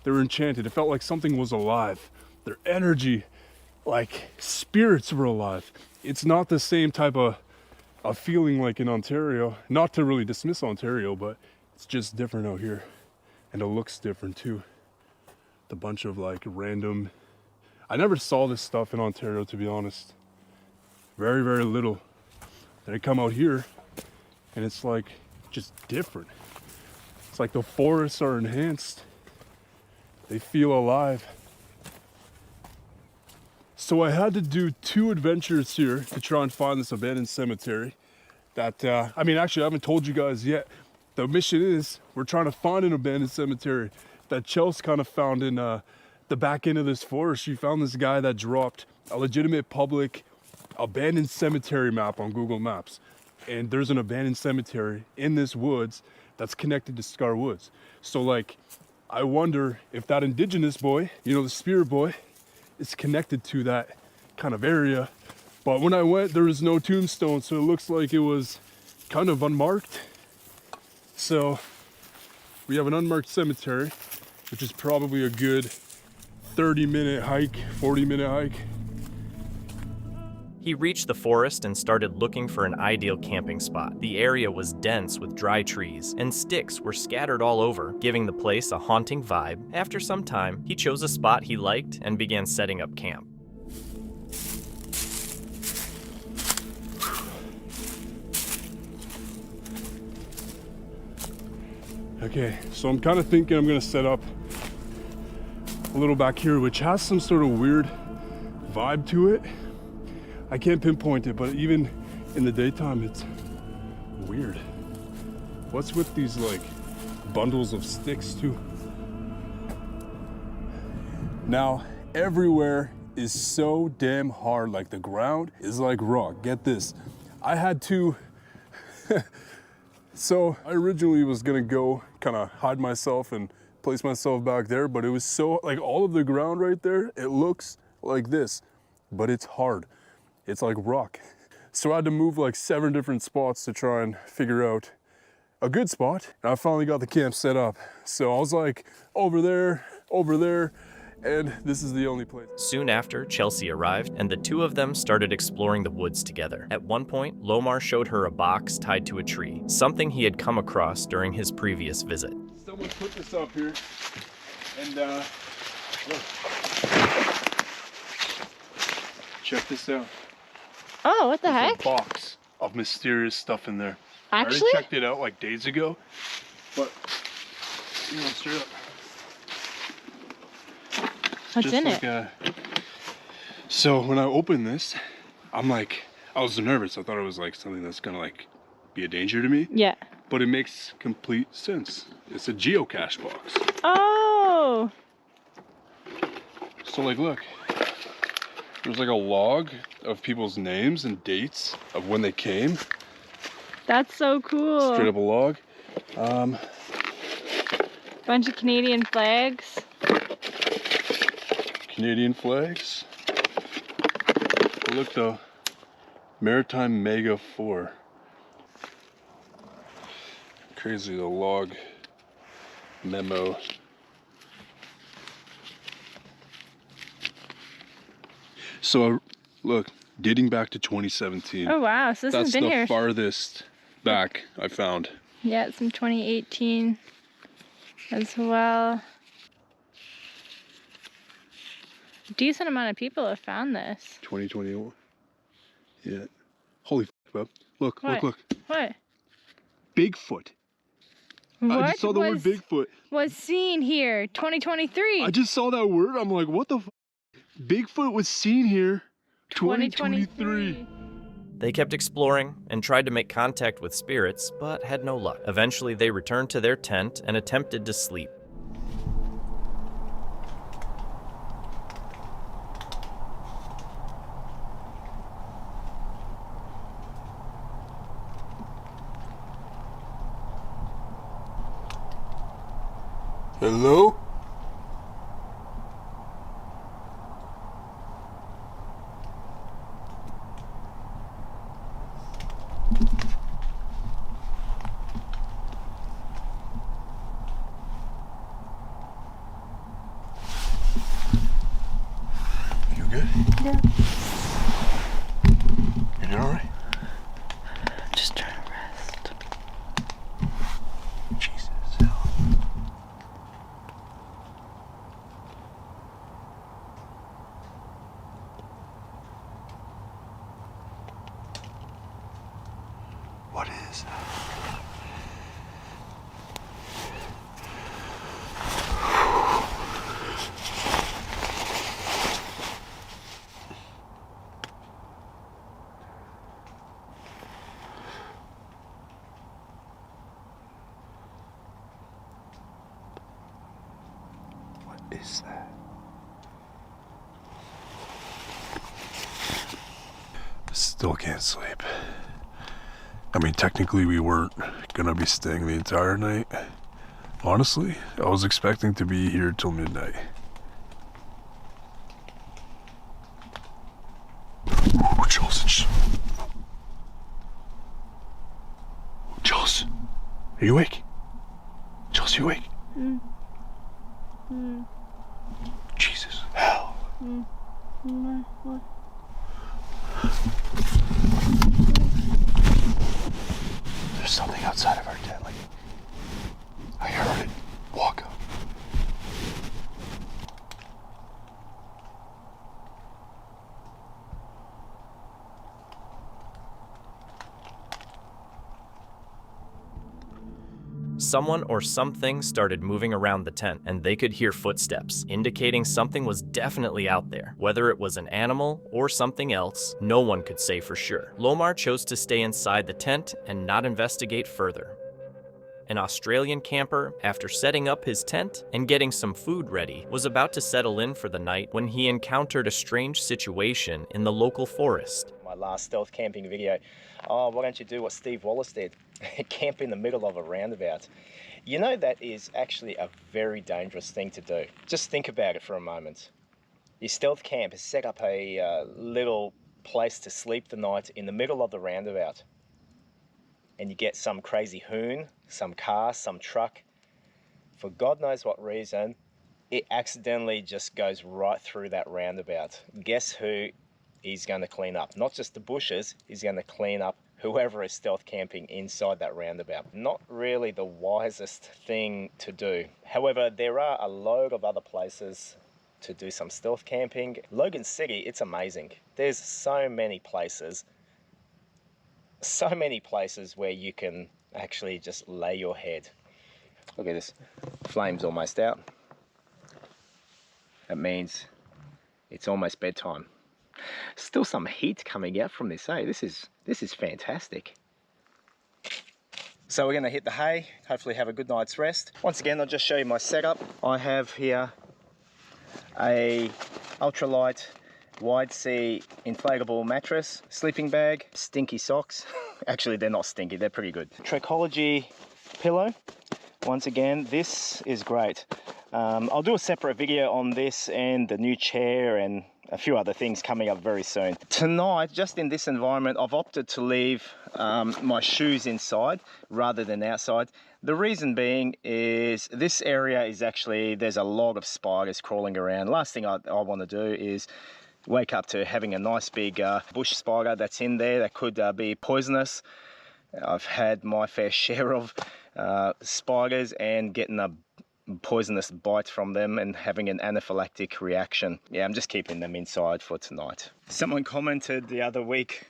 they were enchanted. It felt like something was alive. Their energy, like spirits were alive. It's not the same type of feeling like in Ontario. Not to really dismiss Ontario, but it's just different out here. And it looks different too. The bunch of like random, I never saw this stuff in Ontario, to be honest. Very, very little. Then I come out here and it's like just different. It's like the forests are enhanced. They feel alive. So I had to do 2 adventures here to try and find this abandoned cemetery. That, I mean, actually I haven't told you guys yet. The mission is, we're trying to find an abandoned cemetery that Chelsea kind of found in the back end of this forest. She found this guy that dropped a legitimate public abandoned cemetery map on Google Maps. And there's an abandoned cemetery in this woods that's connected to Scar Woods. So like, I wonder if that indigenous boy, you know, the spirit boy, is connected to that kind of area. But when I went, there was no tombstone, so it looks like it was kind of unmarked. So we have an unmarked cemetery, which is probably a good 30-minute hike, 40-minute hike. He reached the forest and started looking for an ideal camping spot. The area was dense with dry trees, and sticks were scattered all over, giving the place a haunting vibe. After some time, he chose a spot he liked and began setting up camp. Okay, so I'm kind of thinking I'm gonna set up a little back here, which has some sort of weird vibe to it. I can't pinpoint it, but even in the daytime, it's weird. What's with these like bundles of sticks too? Now, everywhere is so damn hard, like the ground is like rock. Get this, I had to, so I originally was gonna go kind of hide myself and place myself back there, but it was so, like all of the ground right there, it looks like this, but it's hard. It's like rock. So I had to move like 7 different spots to try and figure out a good spot. And I finally got the camp set up. So I was like, over there, and this is the only place. Soon after, Chelsea arrived, and the two of them started exploring the woods together. At one point, Lomar showed her a box tied to a tree, something he had come across during his previous visit. Someone put this up here, and look. Check this out. Oh, what the heck? There's a box of mysterious stuff in there. I Actually? already checked it out like days ago, but you know, straight up. What's in it? So when I opened this, I'm like, I was nervous. I thought it was like something that's gonna like be a danger to me. Yeah. But it makes complete sense. It's a geocache box. Oh. So like, look, there's like a log of people's names and dates of when they came. That's so cool. Straight up a log. Bunch of Canadian flags. Canadian flags. But look though, Maritime Mega 4. Crazy, the log memo. So look, dating back to 2017. Oh wow, so this has been here. That's the farthest back I found. Yeah, it's from 2018 as well. A decent amount of people have found this. 2021. Yeah. Holy f, bub. Look, What? look. What? Bigfoot. What I just saw the word Bigfoot. was seen here 2023. I just saw that word. I'm like, what the f? Bigfoot was seen here 2023. They kept exploring and tried to make contact with spirits, but had no luck. Eventually, they returned to their tent and attempted to sleep. Hello? You good? Yeah. You doing all right? Just trying to rest. Jesus. What is that? What is that? Still can't sleep. I mean, technically we weren't gonna be staying the entire night. Honestly, I was expecting to be here till midnight. Ooh, Jules, Jules, are you awake? Jules, you awake? Jesus, hell. What? There's something outside of our tent. Like, I heard it. Walk up. Someone or something started moving around the tent, and they could hear footsteps, indicating something was definitely out there. Whether it was an animal or something else, no one could say for sure. Lomar chose to stay inside the tent and not investigate further. An Australian camper, after setting up his tent and getting some food ready, was about to settle in for the night when he encountered a strange situation in the local forest. My last stealth camping video, oh, why don't you do what Steve Wallace did? Camp in the middle of a roundabout. You know, that is actually a very dangerous thing to do. Just think about it for a moment. Your stealth camp has set up a little place to sleep the night in the middle of the roundabout. And you get some crazy hoon, some car, some truck. For God knows what reason, it accidentally just goes right through that roundabout. Guess who he's going to clean up? Not just the bushes, he's going to clean up whoever is stealth camping inside that roundabout. Not really the wisest thing to do. However, there are a load of other places to do some stealth camping. Logan City, it's amazing. There's so many places so many places where you can actually just lay your head. Look at this, flame's almost out. That means it's almost bedtime. Still some heat coming out from this, eh? This is fantastic. So we're gonna hit the hay, hopefully have a good night's rest. Once again, I'll just show you my setup. I have here a ultralight wide sea inflatable mattress, sleeping bag, stinky socks. Actually, they're not stinky, they're pretty good. Trekology pillow. Once again, this is great. I'll do a separate video on this and the new chair and a few other things coming up very soon. Tonight, just in this environment, I've opted to leave my shoes inside rather than outside. The reason being is this area is actually, there's a lot of spiders crawling around. Last thing I want to do is wake up to having a nice big bush spider that's in there that could be poisonous. I've had my fair share of spiders and getting a poisonous bite from them and having an anaphylactic reaction. Yeah, I'm just keeping them inside for tonight. Someone commented the other week,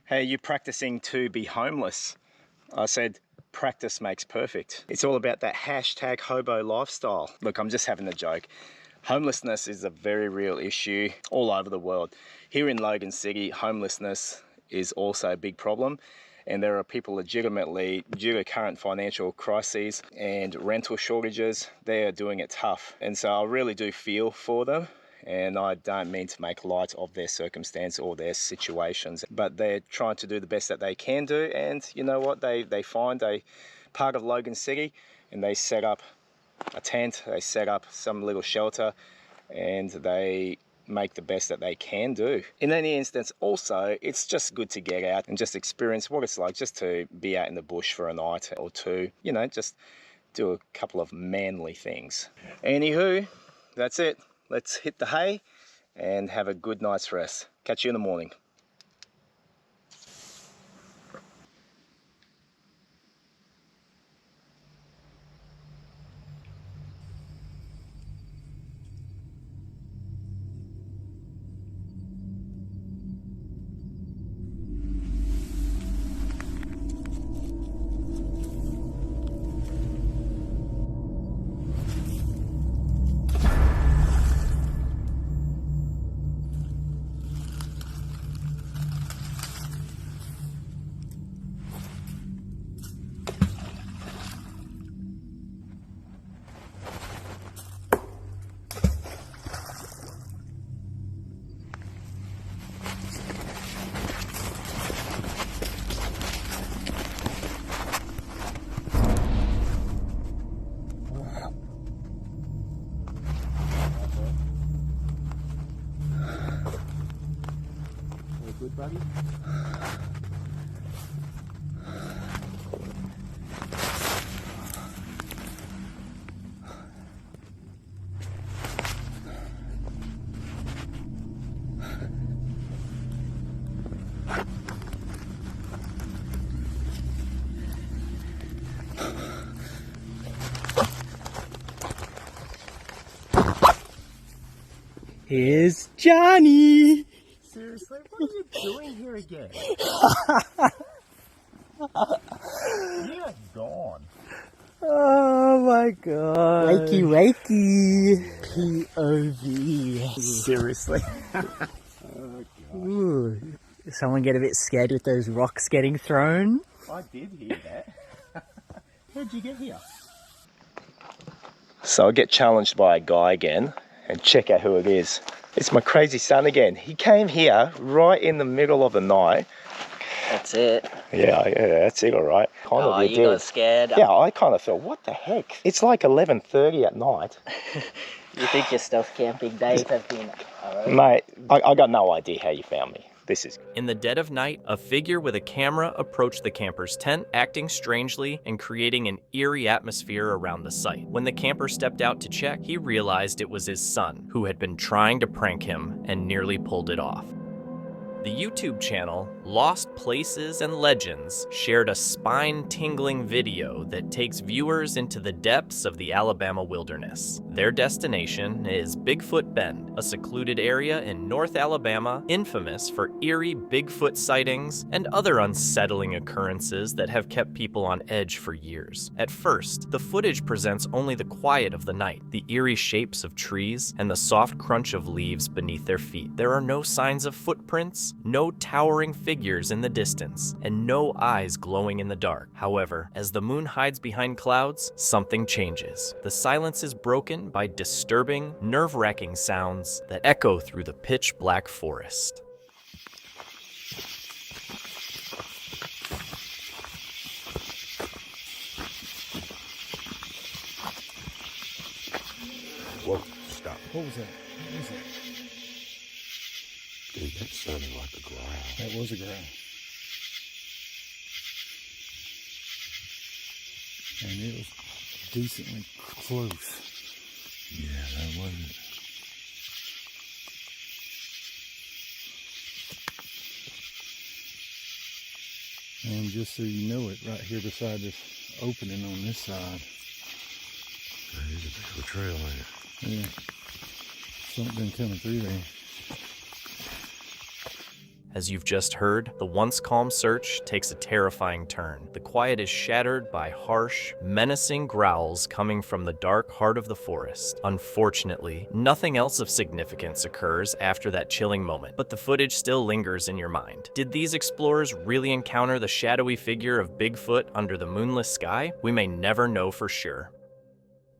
hey, you're practicing to be homeless. I said, practice makes perfect. It's all about that hashtag hobo lifestyle. Look, I'm just having a joke. Homelessness is a very real issue all over the world. Here in Logan City, homelessness is also a big problem. And there are people legitimately, due to current financial crises and rental shortages, they are doing it tough. And so I really do feel for them. And I don't mean to make light of their circumstance or their situations, but they're trying to do the best that they can do. And you know what? They find a part of Logan City and they set up a tent, they set up some little shelter, and they make the best that they can do. In any instance, also, it's just good to get out and just experience what it's like just to be out in the bush for a night or two, you know, just do a couple of manly things. Anywho, that's it. Let's hit the hay and have a good night's rest. Catch you in the morning. Good, buddy? Here's Johnny! Seriously, what are you doing here again? You're gone. Oh my god. Wakey, wakey. POV. Seriously. Ooh. Someone get a bit scared with those rocks getting thrown? I did hear that. How'd you get here? So I get challenged by a guy again, and check out who it is. It's my crazy son again. He came here right in the middle of the night. That's it. Yeah, that's it, all right. You got scared. Yeah, I kind of thought, what the heck? It's like 11:30 at night. You think your stealth camping days have been over? Mate, I got no idea how you found me. This is... In the dead of night, a figure with a camera approached the camper's tent, acting strangely and creating an eerie atmosphere around the site. When the camper stepped out to check, he realized it was his son, who had been trying to prank him and nearly pulled it off. The YouTube channel Lost Places and Legends shared a spine-tingling video that takes viewers into the depths of the Alabama wilderness. Their destination is Bigfoot Bend, a secluded area in North Alabama infamous for eerie Bigfoot sightings and other unsettling occurrences that have kept people on edge for years. At first, the footage presents only the quiet of the night, the eerie shapes of trees, and the soft crunch of leaves beneath their feet. There are no signs of footprints, no towering figures in the distance, and no eyes glowing in the dark. However, as the moon hides behind clouds, something changes. The silence is broken by disturbing, nerve-wracking sounds that echo through the pitch-black forest. Whoa, stop. What was that? What was that? Dude, that sounded like a growl. That was a growl. And it was decently close. Yeah, that wasn't. And just so you know it, right here beside this opening on this side. There's a bit of a trail in it. Yeah. Something coming through there. As you've just heard, the once calm search takes a terrifying turn. The quiet is shattered by harsh, menacing growls coming from the dark heart of the forest. Unfortunately, nothing else of significance occurs after that chilling moment, but the footage still lingers in your mind. Did these explorers really encounter the shadowy figure of Bigfoot under the moonless sky? We may never know for sure.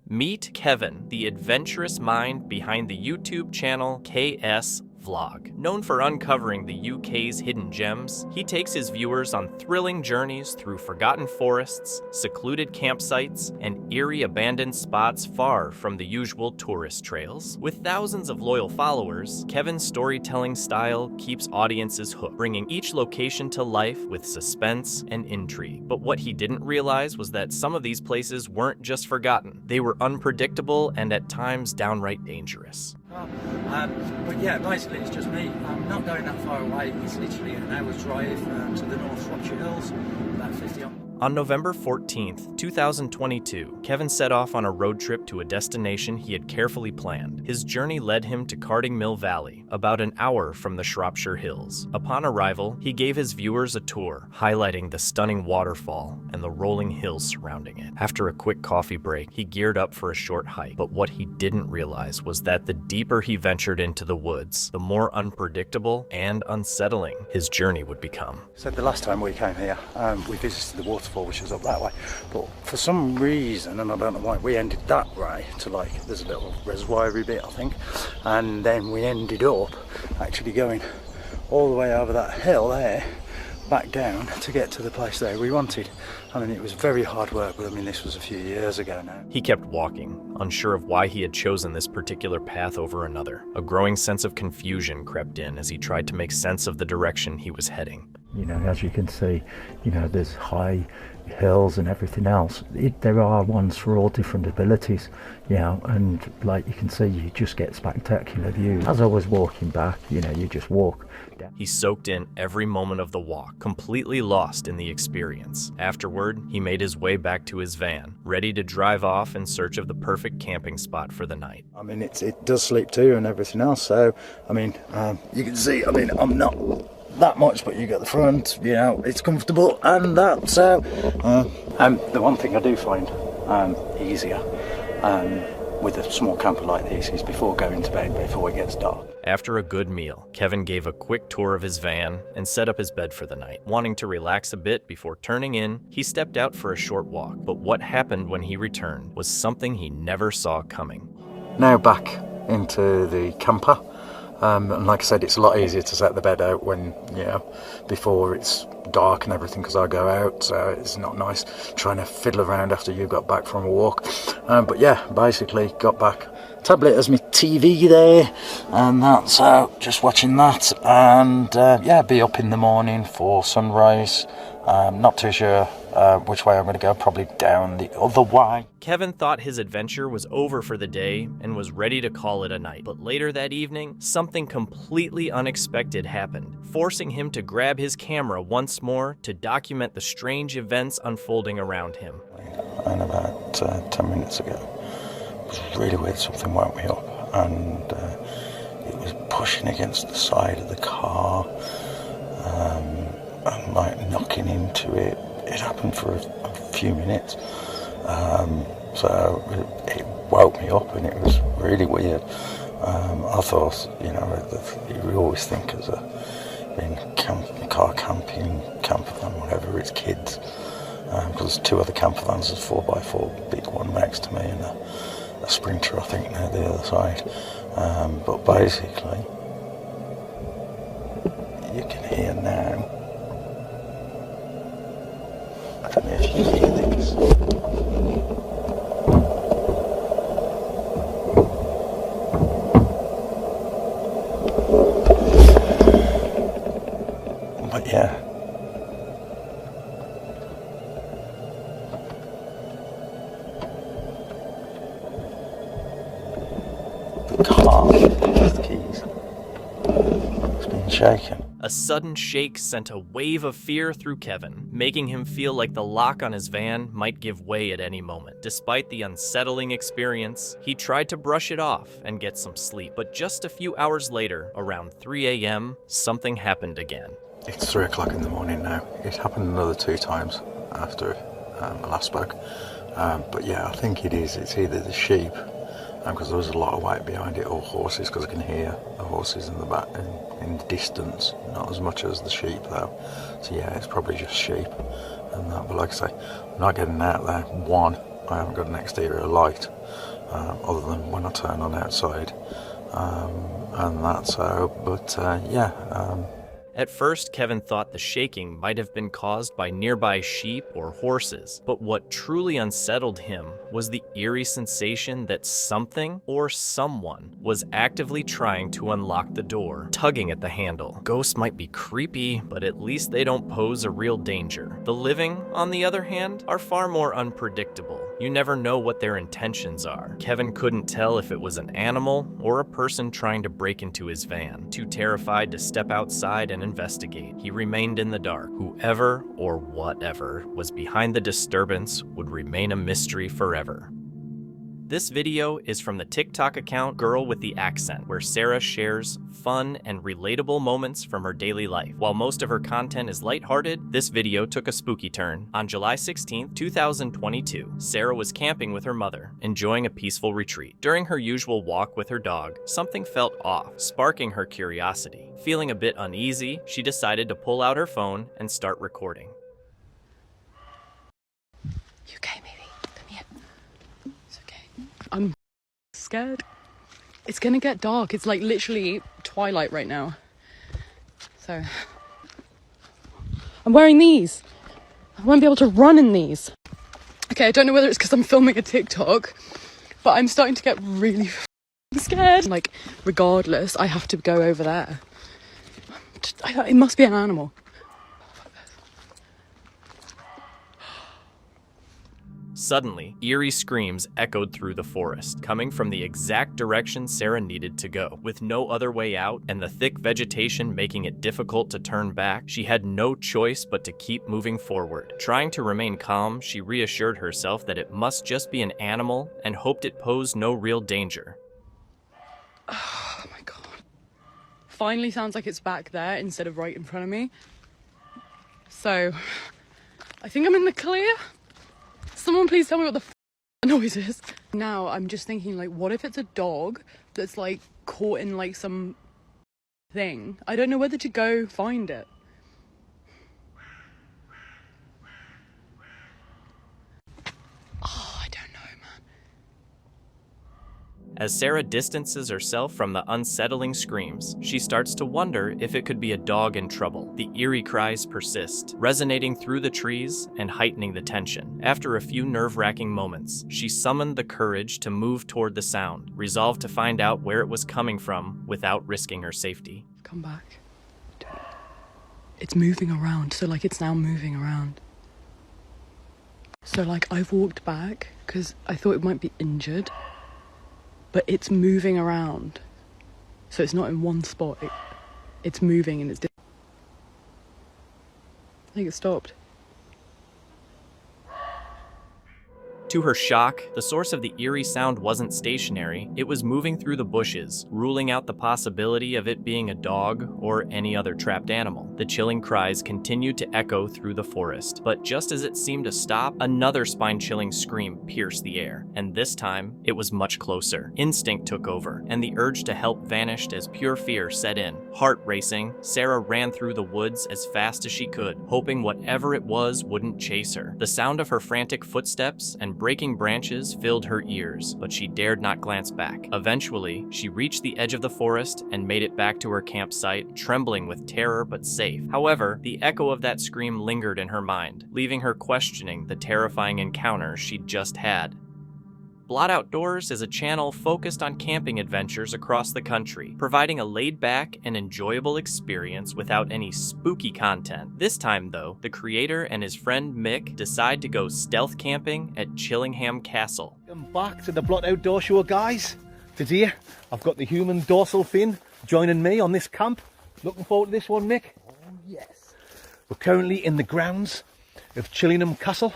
Meet Kevin, the adventurous mind behind the YouTube channel KS Vlog. Known for uncovering the UK's hidden gems, he takes his viewers on thrilling journeys through forgotten forests, secluded campsites, and eerie abandoned spots far from the usual tourist trails. With thousands of loyal followers, Kevin's storytelling style keeps audiences hooked, bringing each location to life with suspense and intrigue. But what he didn't realize was that some of these places weren't just forgotten. They were unpredictable and at times downright dangerous. But yeah, basically it's just me. I'm not going that far away. It's literally an hour's drive to the North Shropshire Hills, about 50 on. On November 14th, 2022, Kevin set off on a road trip to a destination he had carefully planned. His journey led him to Carding Mill Valley, about an hour from the Shropshire Hills. Upon arrival, he gave his viewers a tour, highlighting the stunning waterfall and the rolling hills surrounding it. After a quick coffee break, he geared up for a short hike, but what he didn't realize was that the deeper he ventured into the woods, the more unpredictable and unsettling his journey would become. So the last time we came here, we visited the waterfall, which was up that way, but for some reason, and I don't know why, we ended that way to there's a little reservoir-y bit, I think, and then we ended up actually going all the way over that hill there, back down to get to the place there we wanted. I mean, it was very hard work, but I mean, this was a few years ago now. He kept walking, unsure of why he had chosen this particular path over another. A growing sense of confusion crept in as he tried to make sense of the direction he was heading. You know, as you can see, you know, there's high hills and everything else. There are ones for all different abilities, you know, and like you can see, you just get spectacular views. As I was walking back, you know, you just walk down. He soaked in every moment of the walk, completely lost in the experience. Afterward, he made his way back to his van, ready to drive off in search of the perfect camping spot for the night. I mean, it does sleep too and everything else, so, I mean, you can see, I mean, I'm not that much, but you got the front, you know, it's comfortable and that, so the one thing I do find easier with a small camper like this is before going to bed, before it gets dark. After a good meal, Kevin gave a quick tour of his van and set up his bed for the night. Wanting to relax a bit before turning in, he stepped out for a short walk, but what happened when he returned was something he never saw coming. Now back into the camper. And like I said, it's a lot easier to set the bed out when, you know, before it's dark and everything, because I go out, so it's not nice trying to fiddle around after you got back from a walk. But yeah, basically got back. Tablet as my TV there, and that's just watching that, and yeah, be up in the morning for sunrise Not too sure which way I'm going to go, probably down the other way. Kevin thought his adventure was over for the day and was ready to call it a night. But later that evening, something completely unexpected happened, forcing him to grab his camera once more to document the strange events unfolding around him. And about 10 minutes ago, it was really weird, something woke me up, and it was pushing against the side of the car, and like knocking into it. It happened for a few minutes, so it woke me up, and it was really weird. I thought, you know, you always think as being car camping, camper van, whatever, it's kids. Because two other camper vans, there's 4x4, big one next to me, and a Sprinter, I think, near the other side. But basically, you can hear now. I don't know if you can hear this. But yeah. The car with the keys. It's been shaken. A sudden shake sent a wave of fear through Kevin, making him feel like the lock on his van might give way at any moment. Despite the unsettling experience, he tried to brush it off and get some sleep. But just a few hours later, around 3 a.m., something happened again. It's 3 o'clock in the morning now. It happened another 2 times after I last spoke. But yeah, I think it's either the sheep, because there was a lot of weight behind it, or horses, because I can hear the horses in the back in the distance, not as much as the sheep though. So yeah, it's probably just sheep and that. But like I say, I'm not getting out there. One, I haven't got an exterior light other than when I turn on outside, and that's so. But yeah. At first, Kevin thought the shaking might have been caused by nearby sheep or horses, but what truly unsettled him was the eerie sensation that something or someone was actively trying to unlock the door, tugging at the handle. Ghosts might be creepy, but at least they don't pose a real danger. The living, on the other hand, are far more unpredictable. You never know what their intentions are. Kevin couldn't tell if it was an animal or a person trying to break into his van. Too terrified to step outside and investigate, he remained in the dark. Whoever or whatever was behind the disturbance would remain a mystery forever. This video is from the TikTok account Girl with the Accent, where Sarah shares fun and relatable moments from her daily life. While most of her content is lighthearted, this video took a spooky turn. On July 16, 2022, Sarah was camping with her mother, enjoying a peaceful retreat. During her usual walk with her dog, something felt off, sparking her curiosity. Feeling a bit uneasy, she decided to pull out her phone and start recording. You okay, baby? Come here. It's okay. I'm scared. It's gonna get dark. It's like literally twilight right now. So I'm wearing these. I won't be able to run in these. Okay, I don't know whether it's because I'm filming a TikTok, but I'm starting to get really scared. Like, regardless, I have to go over there. It must be an animal. Suddenly, eerie screams echoed through the forest, coming from the exact direction Sarah needed to go. With no other way out, and the thick vegetation making it difficult to turn back, she had no choice but to keep moving forward. Trying to remain calm, she reassured herself that it must just be an animal and hoped it posed no real danger. Oh my god. Finally sounds like it's back there instead of right in front of me. So, I think I'm in the clear. Someone please tell me what the noise is. Now I'm just thinking, like, what if it's a dog that's like caught in like some thing? I don't know whether to go find it. Oh, I don't know, man. As Sarah distances herself from the unsettling screams, she starts to wonder if it could be a dog in trouble. The eerie cries persist, resonating through the trees and heightening the tension. After a few nerve-wracking moments, she summoned the courage to move toward the sound, resolved to find out where it was coming from without risking her safety. Come back. it's moving around. So like it's now moving around. So like I've walked back because I thought it might be injured, but it's moving around. So it's not in one spot. It's moving and it's. I think it stopped. To her shock, the source of the eerie sound wasn't stationary, it was moving through the bushes, ruling out the possibility of it being a dog or any other trapped animal. The chilling cries continued to echo through the forest, but just as it seemed to stop, another spine-chilling scream pierced the air, and this time, it was much closer. Instinct took over, and the urge to help vanished as pure fear set in. Heart racing, Sarah ran through the woods as fast as she could, hoping whatever it was wouldn't chase her. The sound of her frantic footsteps and breaking branches filled her ears, but she dared not glance back. Eventually, she reached the edge of the forest and made it back to her campsite, trembling with terror but safe. However, the echo of that scream lingered in her mind, leaving her questioning the terrifying encounter she'd just had. Blot Outdoors is a channel focused on camping adventures across the country, providing a laid-back and enjoyable experience without any spooky content. This time, though, the creator and his friend Mick decide to go stealth camping at Chillingham Castle. Welcome back to the Blot Outdoor Show, guys. Today, I've got the human dorsal fin joining me on this camp. Looking forward to this one, Mick? Oh, yes. We're currently in the grounds of Chillingham Castle,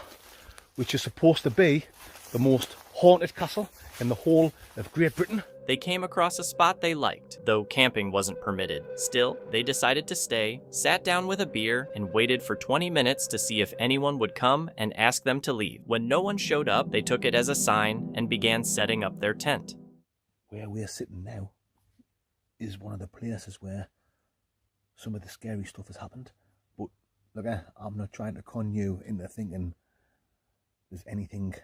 which is supposed to be the most haunted castle in the whole of Great Britain. They came across a spot they liked, though camping wasn't permitted. Still, they decided to stay, sat down with a beer, and waited for 20 minutes to see if anyone would come and ask them to leave. When no one showed up, they took it as a sign and began setting up their tent. Where we're sitting now is one of the places where some of the scary stuff has happened. But look, I'm not trying to con you into thinking there's anything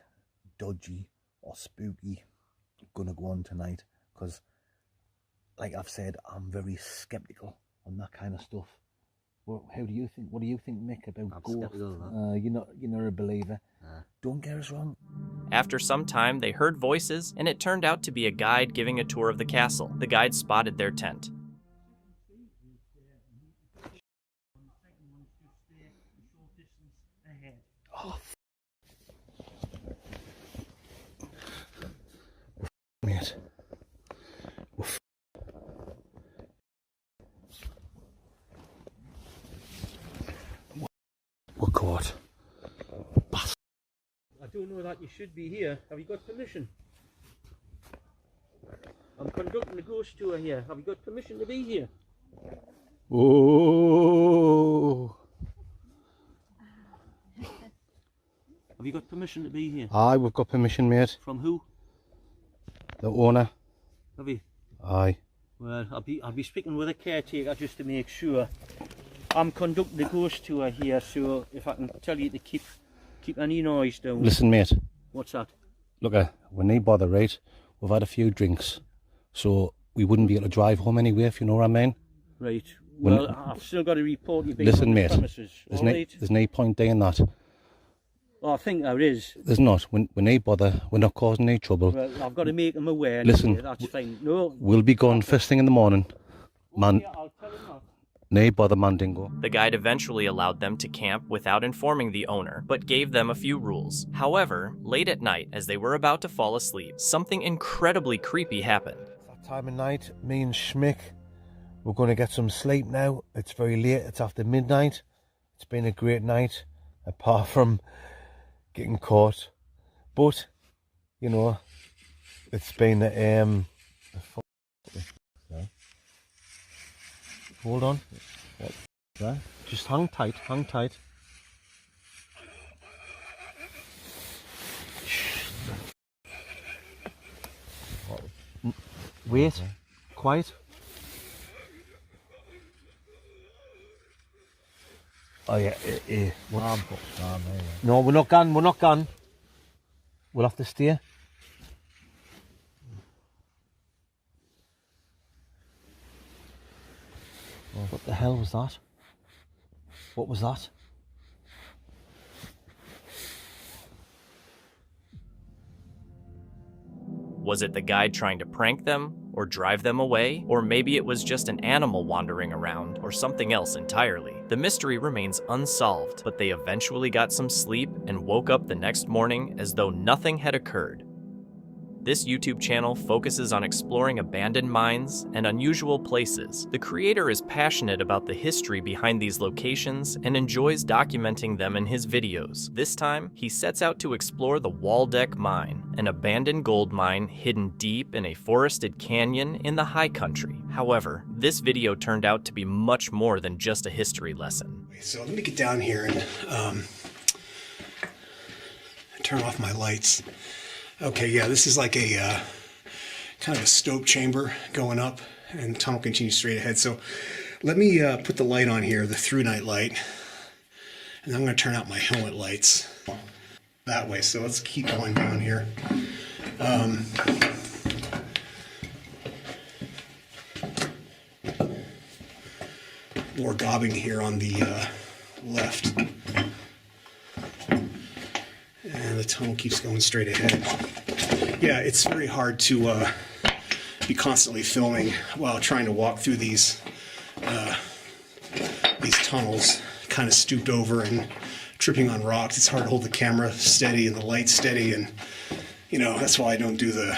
dodgy or spooky gonna go on tonight, because like I've said, I'm very skeptical on that kind of stuff. Well, how do you think? What do you think, Mick, about ghosts? You're not a believer. Don't get us wrong. After some time, they heard voices, and it turned out to be a guide giving a tour of the castle. The guide spotted their tent. Oh, mate. We're caught. I don't know that you should be here. Have you got permission? I'm conducting a ghost tour here. Have you got permission to be here? Oh. Have you got permission to be here? Aye, we've got permission, mate. From who? The owner. Have you? Aye. Well, I'll be speaking with a caretaker just to make sure. I'm conducting the ghost tour here, so if I can tell you to keep any noise down. Listen, mate. What's that? Look, we need bother, right? We've had a few drinks, so we wouldn't be able to drive home anyway, if you know what I mean. Right. Well, I've still got to report you being listen, on the mate, premises. there's no point doing that. Oh, I think there is. There's not. We need bother. We're not causing any trouble. Well, I've got to make them aware. Listen, that's fine. No. We'll be going first thing in the morning. Man, Yeah, I'll tell him that. no bother, Mandingo. The guide eventually allowed them to camp without informing the owner, but gave them a few rules. However, late at night, as they were about to fall asleep, something incredibly creepy happened. That time of night, me and Schmick, we're going to get some sleep now. It's very late. It's after midnight. It's been a great night, apart from getting caught. But, you know, it's been hold on. Right. Just hang tight, hang tight. Wait, quiet. Oh yeah, no, we're not gone. We'll have to stay. What the hell was that? What was that? Was it the guide trying to prank them or drive them away? Or maybe it was just an animal wandering around or something else entirely. The mystery remains unsolved, but they eventually got some sleep and woke up the next morning as though nothing had occurred. This YouTube channel focuses on exploring abandoned mines and unusual places. The creator is passionate about the history behind these locations and enjoys documenting them in his videos. This time, he sets out to explore the Waldeck Mine, an abandoned gold mine hidden deep in a forested canyon in the high country. However, this video turned out to be much more than just a history lesson. So let me get down here and turn off my lights. Okay, yeah, this is like a kind of a stope chamber going up, and the tunnel continues straight ahead. So let me put the light on here, the through night light, and then I'm going to turn out my helmet lights that way. So let's keep going down here. More gobbing here on the left. And the tunnel keeps going straight ahead. Yeah, it's very hard to be constantly filming while trying to walk through these tunnels, kind of stooped over and tripping on rocks. It's hard to hold the camera steady and the light steady, and you know, that's why I don't do the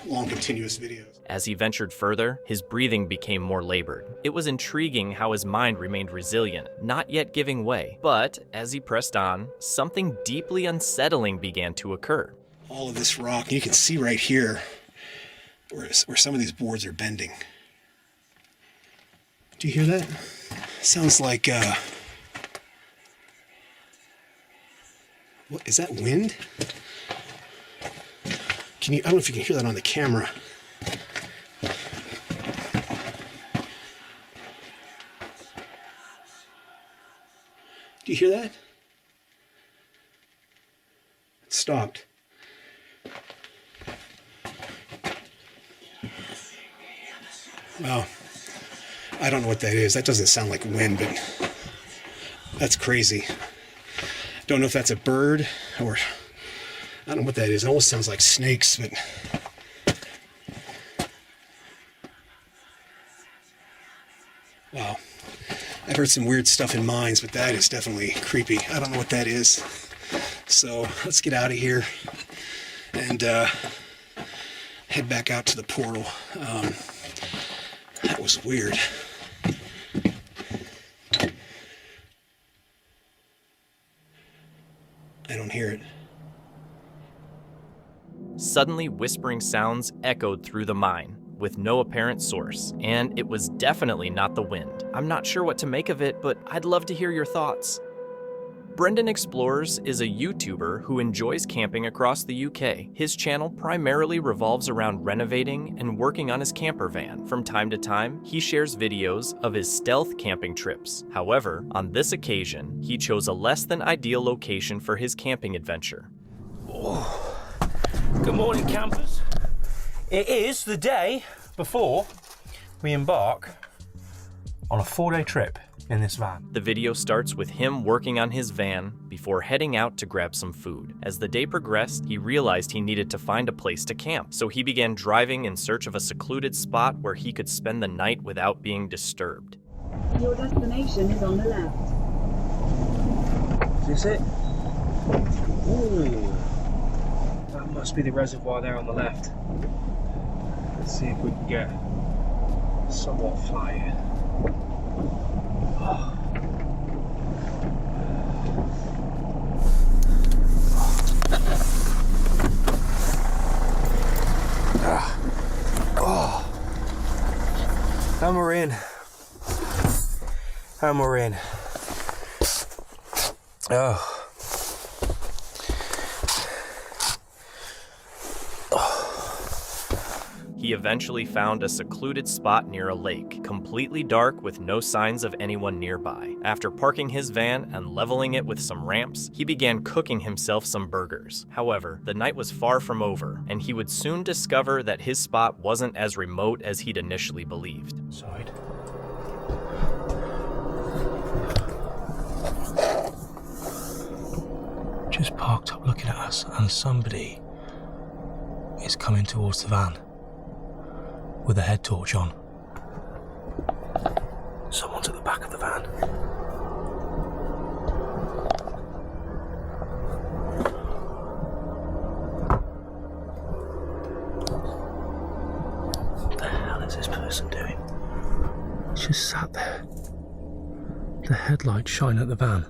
long continuous videos. As he ventured further, his breathing became more labored. It was intriguing how his mind remained resilient, not yet giving way. But as he pressed on, something deeply unsettling began to occur. All of this rock, you can see right here where some of these boards are bending. Do you hear that? Sounds like, what, is that wind? I don't know if you can hear that on the camera. Do you hear that? It stopped. Well, I don't know what that is. That doesn't sound like wind, but that's crazy. Don't know if that's a bird or I don't know what that is. It almost sounds like snakes, but wow. I've heard some weird stuff in mines, but that is definitely creepy. I don't know what that is. So let's get out of here and head back out to the portal. That was weird. I don't hear it. Suddenly, whispering sounds echoed through the mine, with no apparent source, and it was definitely not the wind. I'm not sure what to make of it, but I'd love to hear your thoughts. Brendan Explores is a YouTuber who enjoys camping across the UK. His channel primarily revolves around renovating and working on his camper van. From time to time, he shares videos of his stealth camping trips. However, on this occasion, he chose a less than ideal location for his camping adventure. Oh. Good morning, campers. It is the day before we embark on a 4-day trip in this van. The video starts with him working on his van before heading out to grab some food. As the day progressed, he realized he needed to find a place to camp, so he began driving in search of a secluded spot where he could spend the night without being disturbed. Your destination is on the left. Is this it? Ooh. That must be the reservoir there on the left. Let's see if we can get somewhat fly. And we're in. And we're in. Oh. He eventually found a secluded spot near a lake, completely dark with no signs of anyone nearby. After parking his van and leveling it with some ramps, he began cooking himself some burgers. However, the night was far from over, and he would soon discover that his spot wasn't as remote as he'd initially believed. Side. Just parked up looking at us, and somebody is coming towards the van with a head torch on. Someone's at the back of the van. What the hell is this person doing? He's just sat there. The headlights shine at the van.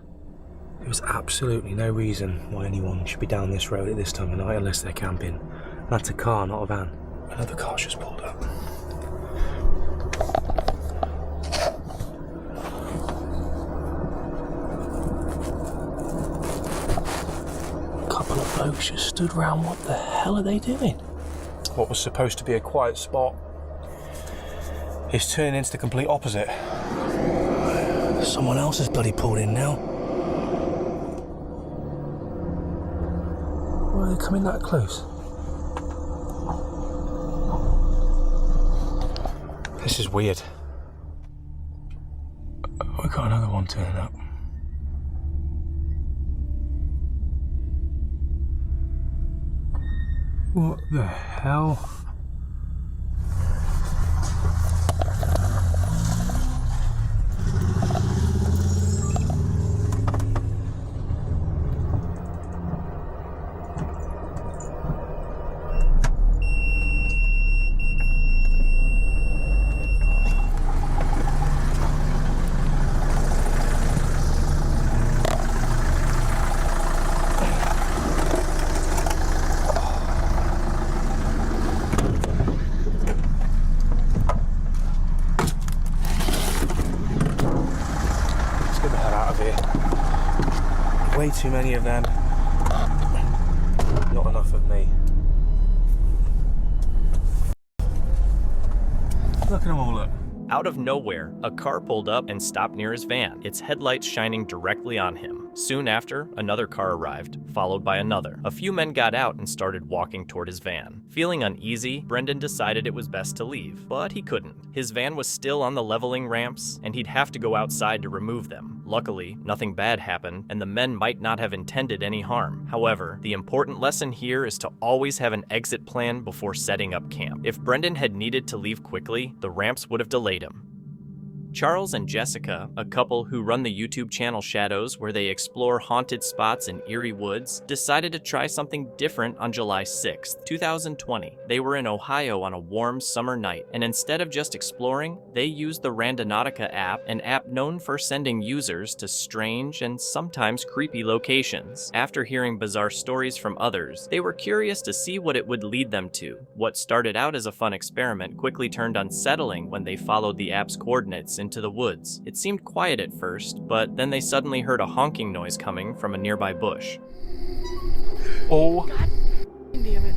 There was absolutely no reason why anyone should be down this road at this time of night unless they're camping. That's a car, not a van. Another car's just pulled up. A couple of blokes just stood round. What the hell are they doing? What was supposed to be a quiet spot is turning into the complete opposite. Someone else has bloody pulled in now. Why are they coming that close? This is weird. We got another one turning up. What the hell? Way too many of them. Not enough of me. Look at them all, look. Out of nowhere, a car pulled up and stopped near his van, its headlights shining directly on him. Soon after, another car arrived, followed by another. A few men got out and started walking toward his van. Feeling uneasy, Brendan decided it was best to leave, but he couldn't. His van was still on the leveling ramps, and he'd have to go outside to remove them. Luckily, nothing bad happened, and the men might not have intended any harm. However, the important lesson here is to always have an exit plan before setting up camp. If Brendan had needed to leave quickly, the ramps would have delayed him. Charles and Jessica, a couple who run the YouTube channel Shadows, where they explore haunted spots in eerie woods, decided to try something different on July 6th, 2020. They were in Ohio on a warm summer night, and instead of just exploring, they used the Randonautica app, an app known for sending users to strange and sometimes creepy locations. After hearing bizarre stories from others, they were curious to see what it would lead them to. What started out as a fun experiment quickly turned unsettling when they followed the app's coordinates into the woods. It seemed quiet at first, but then they suddenly heard a honking noise coming from a nearby bush. Oh. God damn it.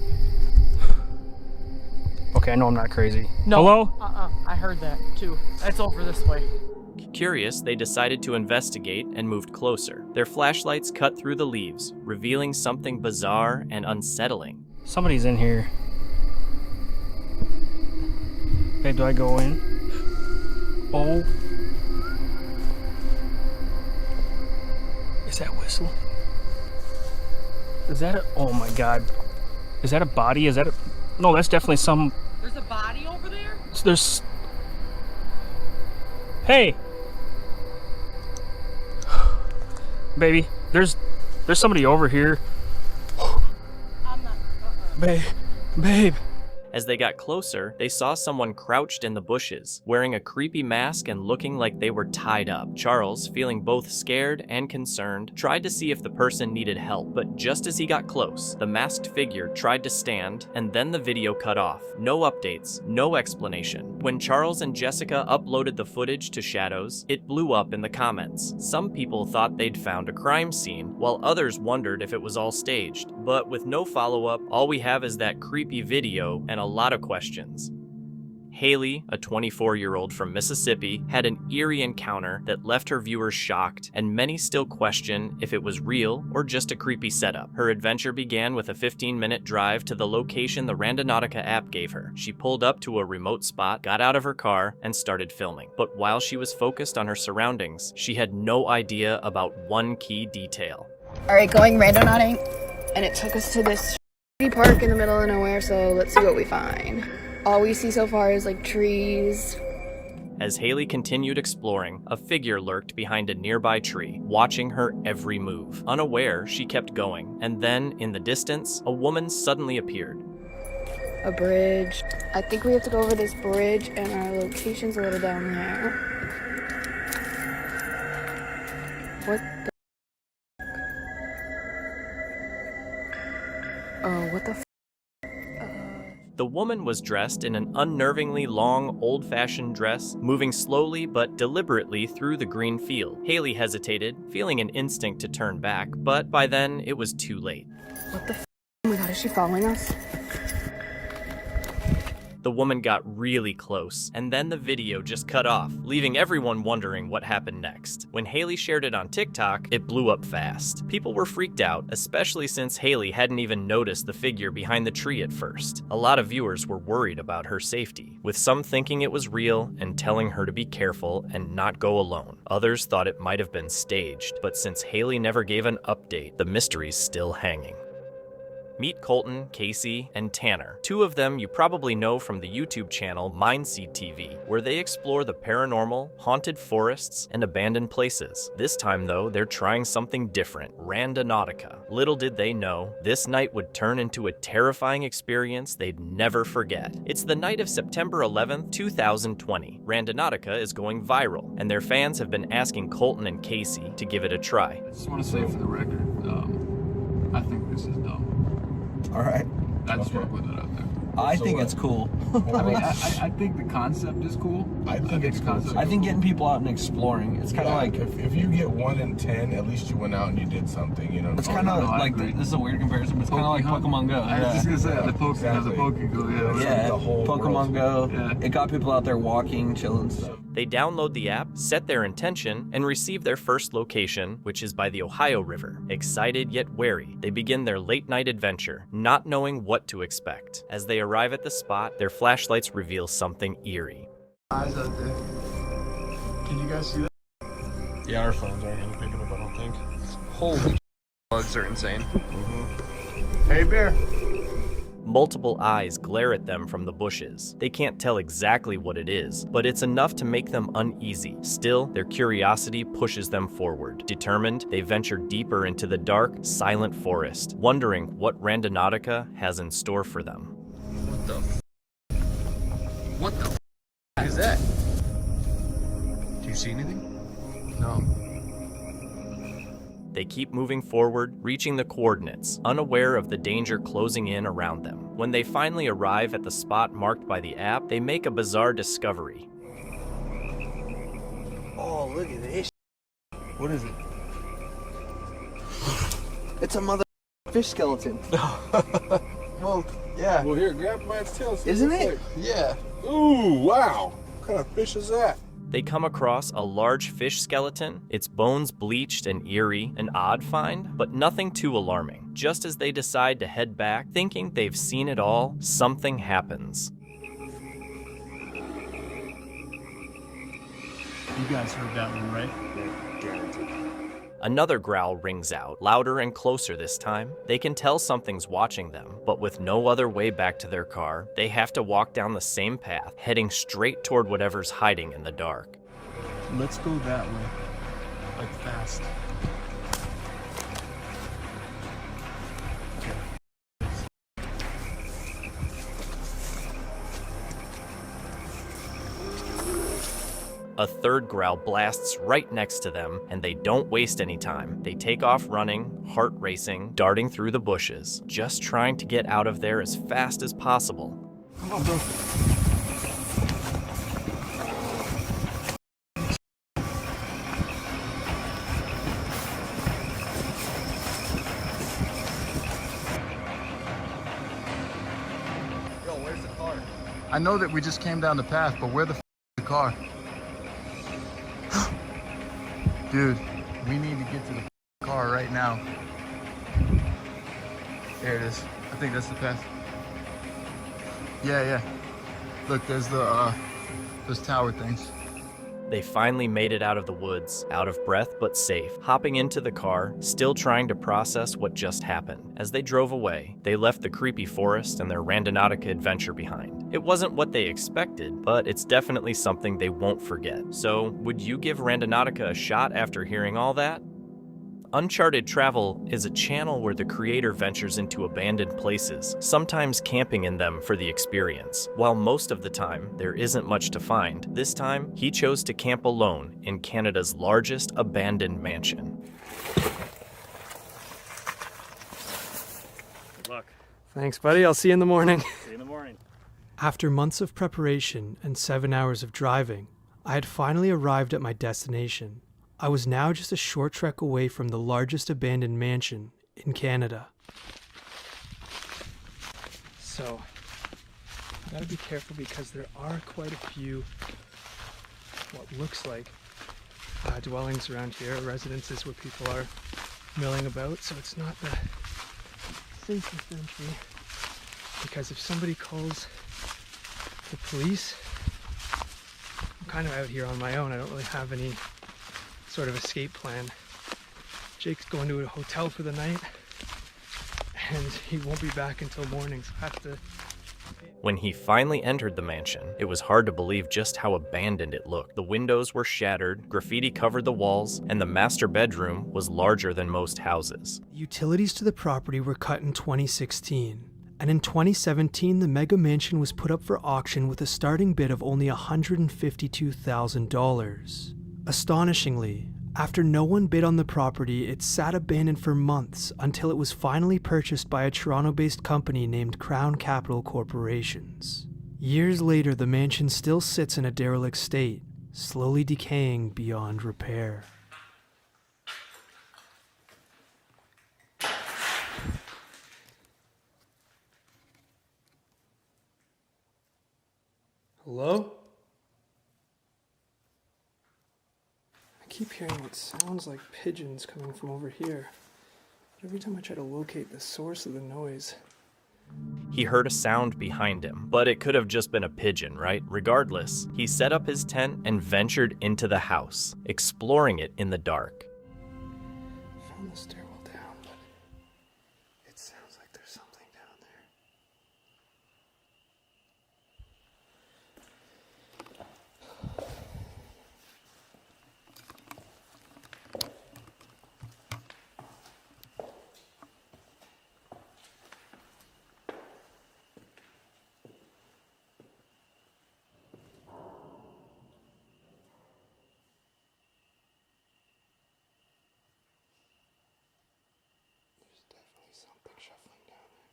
Okay, I know I'm not crazy. No. Hello? I heard that too. It's over this way. Curious, they decided to investigate and moved closer. Their flashlights cut through the leaves, revealing something bizarre and unsettling. Somebody's in here. Okay, do I go in? Oh. Is that a whistle? Is that a... Oh my god. Is that a body? Is that a... No, that's definitely some... There's a body over there? There's... Hey! Baby, there's somebody over here. I'm not... Babe. As they got closer, they saw someone crouched in the bushes, wearing a creepy mask and looking like they were tied up. Charles, feeling both scared and concerned, tried to see if the person needed help, but just as he got close, the masked figure tried to stand, and then the video cut off. No updates, no explanation. When Charles and Jessica uploaded the footage to Shadows, it blew up in the comments. Some people thought they'd found a crime scene, while others wondered if it was all staged. But with no follow-up, all we have is that creepy video and a lot of questions. Haley, a 24-year-old from Mississippi, had an eerie encounter that left her viewers shocked, and many still question if it was real or just a creepy setup. Her adventure began with a 15-minute drive to the location the Randonautica app gave her. She pulled up to a remote spot, got out of her car, and started filming. But while she was focused on her surroundings, she had no idea about one key detail. All right, going randonauting, and it took us to this park in the middle of nowhere, so let's see what we find. All we see so far is like trees. As Haley continued exploring, a figure lurked behind a nearby tree, watching her every move. Unaware, she kept going, and then, in the distance, a woman suddenly appeared. A bridge. I think we have to go over this bridge, and our location's a little down there. What the? Oh, what the f? The woman was dressed in an unnervingly long, old-fashioned dress, moving slowly but deliberately through the green field. Haley hesitated, feeling an instinct to turn back, but by then it was too late. What the f? Oh my god, is she following us? The woman got really close, and then the video just cut off, leaving everyone wondering what happened next. When Haley shared it on TikTok, it blew up fast. People were freaked out, especially since Haley hadn't even noticed the figure behind the tree at first. A lot of viewers were worried about her safety, with some thinking it was real and telling her to be careful and not go alone. Others thought it might have been staged, but since Haley never gave an update, the mystery's still hanging. Meet Colton, Casey, and Tanner. Two of them you probably know from the YouTube channel Mindseed TV, where they explore the paranormal, haunted forests, and abandoned places. This time, though, they're trying something different, Randonautica. Little did they know, this night would turn into a terrifying experience they'd never forget. It's the night of September 11th, 2020. Randonautica is going viral, and their fans have been asking Colton and Casey to give it a try. I just want to say for the record, I think this is dumb. All right. I just want to put that out there. I think it's cool. I mean, I think the concept is cool. I think it's cool. I think getting people out and exploring, it's kind of like... If you get 1 in 10, at least you went out and you did something, you know? It's kind of like, this is a weird comparison, but it's kind of like Pokemon Go. I was just going to say, the Pokemon Go, yeah. Pokemon Go. Yeah. It got people out there walking, chilling stuff. They download the app, set their intention, and receive their first location, which is by the Ohio River. Excited yet wary, they begin their late-night adventure, not knowing what to expect. As they arrive at the spot, their flashlights reveal something eerie. Eyes out there. Can you guys see that? Yeah, our phones aren't going to pick it up, I don't think. Holy bugs are insane. Hey, bear. Multiple eyes glare at them from the bushes. They can't tell exactly what it is, but it's enough to make them uneasy. Still, their curiosity pushes them forward. Determined, they venture deeper into the dark, silent forest, wondering what Randonautica has in store for them. What the is that? Do you see anything? No. They keep moving forward, reaching the coordinates, unaware of the danger closing in around them. When they finally arrive at the spot marked by the app, they make a bizarre discovery. Oh, look at this. What is it? It's a mother fish skeleton. Well, yeah. Well, here, grab my tail. Isn't it? Yeah. Ooh, wow. What kind of fish is that? They come across a large fish skeleton, its bones bleached and eerie, an odd find, but nothing too alarming. Just as they decide to head back, thinking they've seen it all, something happens. You guys heard that one, right? Yeah, guaranteed. Another growl rings out, louder and closer this time. They can tell something's watching them, but with no other way back to their car, they have to walk down the same path, heading straight toward whatever's hiding in the dark. Let's go that way. Like fast. A third growl blasts right next to them, and they don't waste any time. They take off running, heart racing, darting through the bushes, just trying to get out of there as fast as possible. Come on, bro. Yo, where's the car? I know that we just came down the path, but where the the car? Dude, we need to get to the car right now. There it is. I think that's the path. Yeah. Look, there's the those tower things. They finally made it out of the woods, out of breath but safe, hopping into the car, still trying to process what just happened. As they drove away, they left the creepy forest and their Randonautica adventure behind. It wasn't what they expected, but it's definitely something they won't forget. So, would you give Randonautica a shot after hearing all that? Uncharted Travel is a channel where the creator ventures into abandoned places, sometimes camping in them for the experience. While most of the time there isn't much to find, this time he chose to camp alone in Canada's largest abandoned mansion. Good luck. Thanks, buddy. I'll see you in the morning. See you in the morning. After months of preparation and 7 hours of driving, I had finally arrived at my destination. I was now just a short trek away from the largest abandoned mansion in Canada. So, I gotta be careful because there are quite a few, what looks like, dwellings around here, residences where people are milling about, so it's not the safest entry. Because if somebody calls the police, I'm kind of out here on my own. I don't really have any sort of escape plan. Jake's going to a hotel for the night and he won't be back until morning, so I have to... When he finally entered the mansion, it was hard to believe just how abandoned it looked. The windows were shattered, graffiti covered the walls, and the master bedroom was larger than most houses. Utilities to the property were cut in 2016, and in 2017 the mega mansion was put up for auction with a starting bid of only $152,000. Astonishingly, after no one bid on the property, it sat abandoned for months until it was finally purchased by a Toronto-based company named Crown Capital Corporations. Years later, the mansion still sits in a derelict state, slowly decaying beyond repair. Hello? I keep hearing what sounds like pigeons coming from over here. But every time I try to locate the source of the noise... He heard a sound behind him, but it could have just been a pigeon, right? Regardless, he set up his tent and ventured into the house, exploring it in the dark. Found the stairwell down, but it sounds like there's something down there. Something shuffling down there.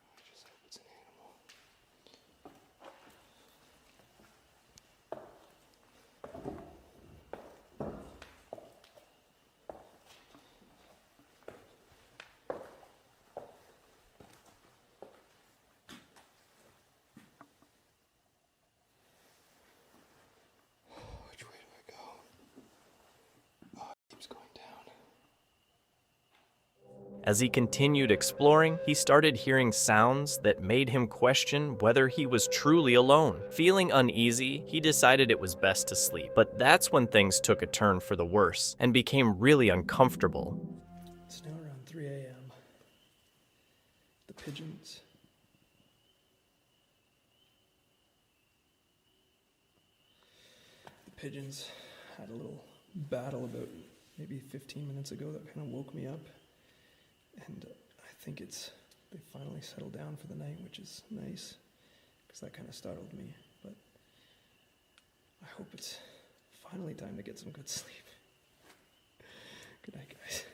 I just hope it's an animal. Which way do I go? Oh, it keeps going down. As he continued exploring, he started hearing sounds that made him question whether he was truly alone. Feeling uneasy, he decided it was best to sleep. But that's when things took a turn for the worse and became really uncomfortable. It's now around 3 a.m. The pigeons. The pigeons had a little battle about maybe 15 minutes ago that kind of woke me up. And I think they finally settled down for the night, which is nice, because that kind of startled me. But I hope it's finally time to get some good sleep. Good night, guys.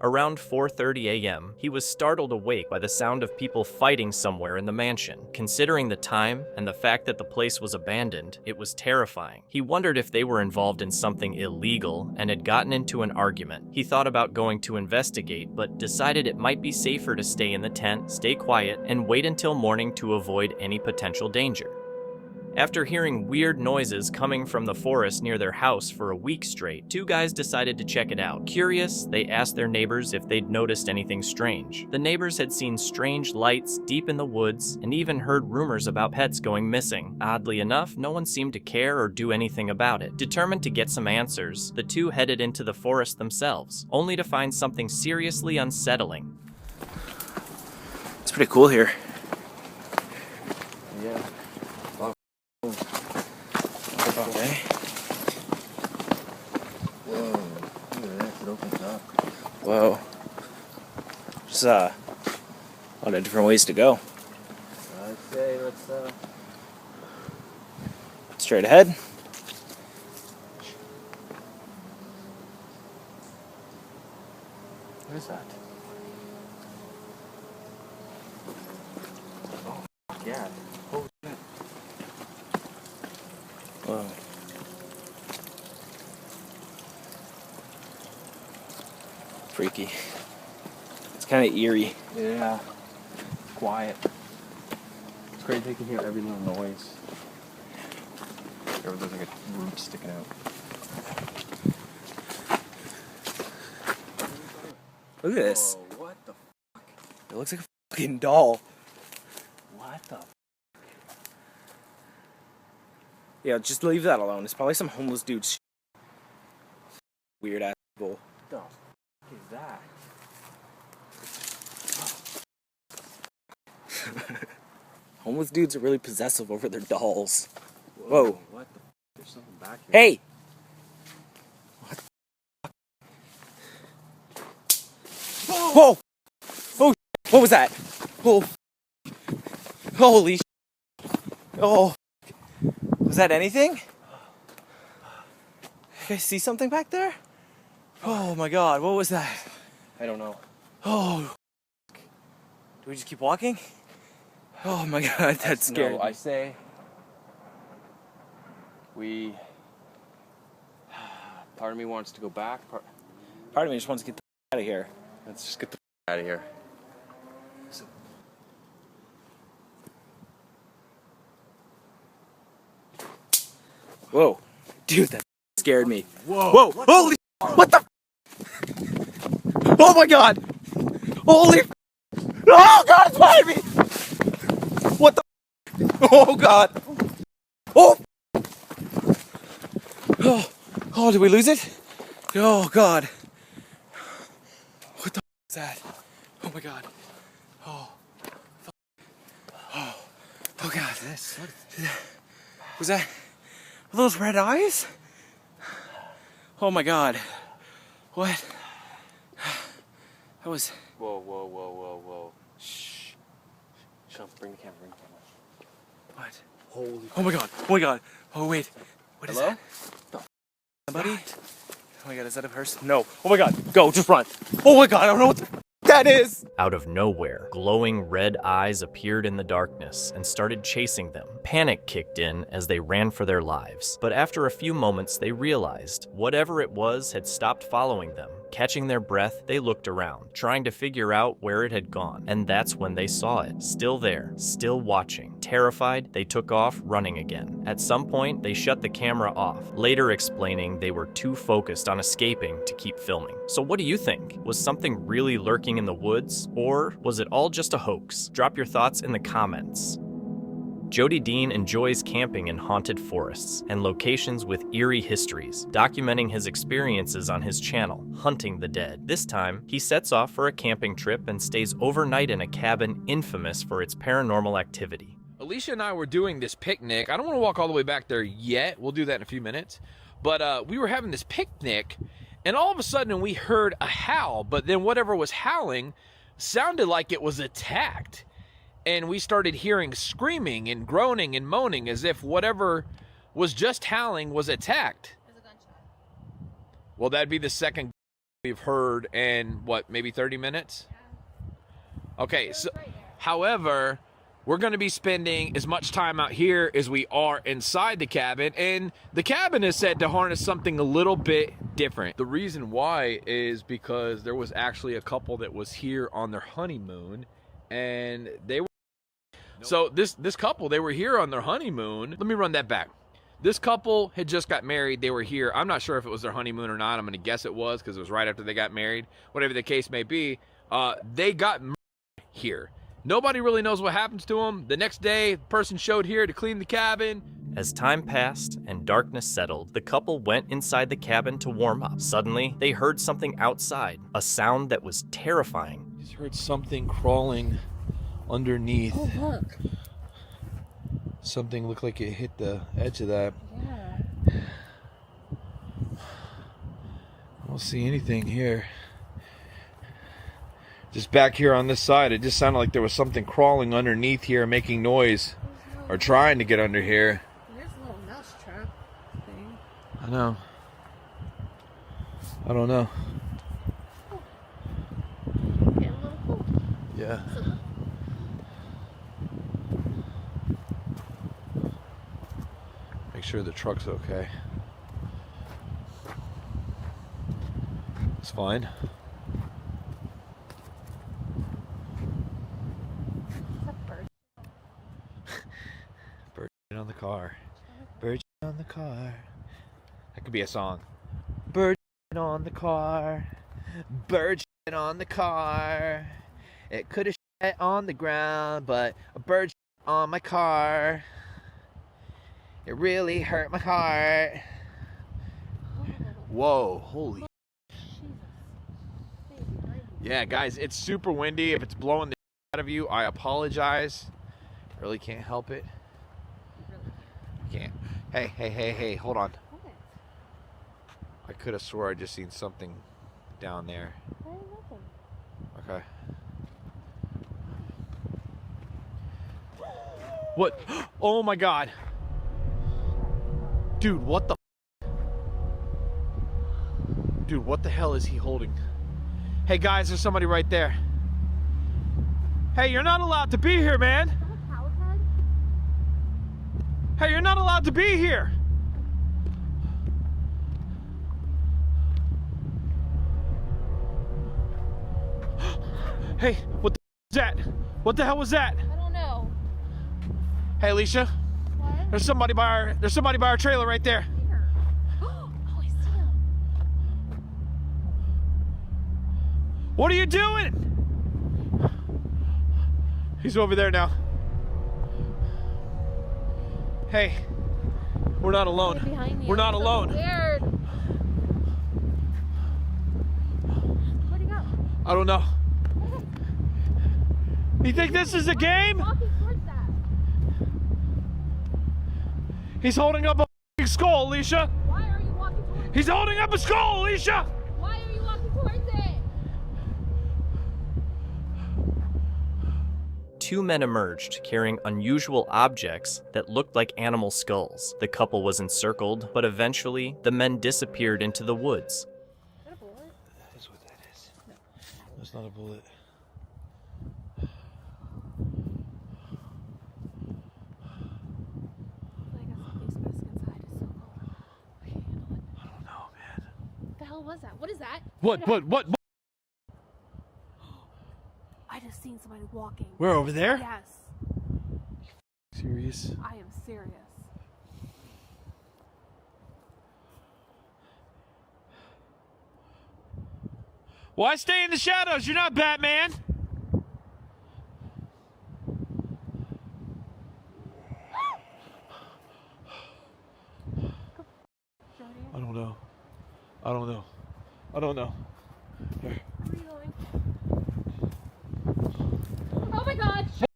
Around 4:30 a.m., he was startled awake by the sound of people fighting somewhere in the mansion. Considering the time and the fact that the place was abandoned, it was terrifying. He wondered if they were involved in something illegal and had gotten into an argument. He thought about going to investigate, but decided it might be safer to stay in the tent, stay quiet, and wait until morning to avoid any potential danger. After hearing weird noises coming from the forest near their house for a week straight, two guys decided to check it out. Curious, they asked their neighbors if they'd noticed anything strange. The neighbors had seen strange lights deep in the woods and even heard rumors about pets going missing. Oddly enough, no one seemed to care or do anything about it. Determined to get some answers, the two headed into the forest themselves, only to find something seriously unsettling. It's pretty cool here. Yeah. Okay. Whoa, look at that, it opens up. Whoa. There's a lot of different ways to go. I'd say let's Straight ahead. what is that? Oh, yeah. Oh, shit. Whoa. Freaky. It's kind of eerie. Yeah. Quiet. It's great they can hear every little noise. There's like a root sticking out. Look at this. Whoa, what the fuck? It looks like a fucking doll. What the Yeah, just leave that alone. It's probably some homeless dude's weird ass people. What the fuck is that? Homeless dudes are really possessive over their dolls. Whoa. What the fuck? There's something back here. Hey! What the fuck? Whoa! Oh, what was that? Oh. Holy Oh. Was that anything? You guys see something back there? Oh my god, what was that? I don't know. Oh. Do we just keep walking? Oh my god, that scared me. I say we. Part of me wants to go back. Part of me just wants to get the out of here. Let's just get the out of here. Whoa. Dude, that scared me. Whoa. Holy. What the? Oh my god. Holy. Oh god, it's behind me. What the? Oh god. Oh. Oh, did we lose it? Oh god. What the is that? Oh my god. Oh. Oh. Oh god. Was that? Are those red eyes? Oh my god. What? That was. Whoa. Shh. Come, bring the camera, What? Holy. Oh my god. Oh my god. Oh wait. What is Hello? that? Somebody? Oh my god, is that a person? No. Oh my god. Go, just run. Oh my god, I don't know what the that is. Out of nowhere, glowing red eyes appeared in the darkness and started chasing them. Panic kicked in as they ran for their lives. But after a few moments, they realized whatever it was had stopped following them. Catching their breath, they looked around, trying to figure out where it had gone. And that's when they saw it. Still there, still watching. Terrified, they took off running again. At some point, they shut the camera off, later explaining they were too focused on escaping to keep filming. So what do you think? Was something really lurking in the woods? Or was it all just a hoax? Drop your thoughts in the comments. Jody Dean enjoys camping in haunted forests and locations with eerie histories, documenting his experiences on his channel, Hunting the Dead. This time, he sets off for a camping trip and stays overnight in a cabin infamous for its paranormal activity. Alicia and I were doing this picnic. I don't want to walk all the way back there yet. We'll do that in a few minutes. But we were having this picnic, and all of a sudden we heard a howl, but then whatever was howling sounded like it was attacked. And we started hearing screaming and groaning and moaning as if whatever was just howling was attacked. Well, that'd be the second we've heard in, what, maybe 30 minutes? Okay, so, however, we're going to be spending as much time out here as we are inside the cabin, and the cabin is said to harness something a little bit different. The reason why is because there was actually a couple that was here on their honeymoon, and they were... So this couple, they were here on their honeymoon. Let me run that back. This couple had just got married. They were here. I'm not sure if it was their honeymoon or not. I'm going to guess it was because it was right after they got married. Whatever the case may be, they got married here. Nobody really knows what happens to them. The next day, the person showed here to clean the cabin. As time passed and darkness settled, the couple went inside the cabin to warm up. Suddenly, they heard something outside, a sound that was terrifying. Just heard something crawling underneath. Oh, look. Something looked like it hit the edge of that. Yeah. I don't see anything here. Just back here on this side, it just sounded like there was something crawling underneath here, making noise, or trying to get under here. There's a little mouse trap thing. I know. I don't know. Getting a little cool. Yeah. Make sure the truck's okay. It's fine. Bird on the car. Bird on the car. That could be a song. Bird on the car. Bird on the car. It could have shit on the ground, but a bird on my car. It really hurt my heart. Whoa, holy. Yeah, guys, it's super windy. If it's blowing the out of you, I apologize. Really can't help it. Can't. Hey, hold on. I could have swore I just seen something down there. Okay. What? Oh my God. Dude, what the? Dude, what the hell is he holding? Hey guys, there's somebody right there. Hey, you're not allowed to be here, man. Hey, you're not allowed to be here. Hey, what the is that? What the hell was that? I don't know. Hey, Alicia. What? There's somebody by our trailer right there. Oh, I see him. What are you doing? He's over there now. Hey, we're not alone. We're not alone. Weird. Where'd he go? I don't know. You think this is a game? Walking towards that. He's holding up a f***ing skull, Alicia. Why are you walking towards it? He's holding up a skull, Alicia. Why are you walking towards it? Two men emerged carrying unusual objects that looked like animal skulls. The couple was encircled, but eventually the men disappeared into the woods. That is what that is. No. That's not a bullet. Was that? What is that? What? I just seen somebody walking. We're over there? Yes. Serious? I am serious. Why stay in the shadows? You're not Batman. I don't know. Here. Where are you going? Oh my God! Shit.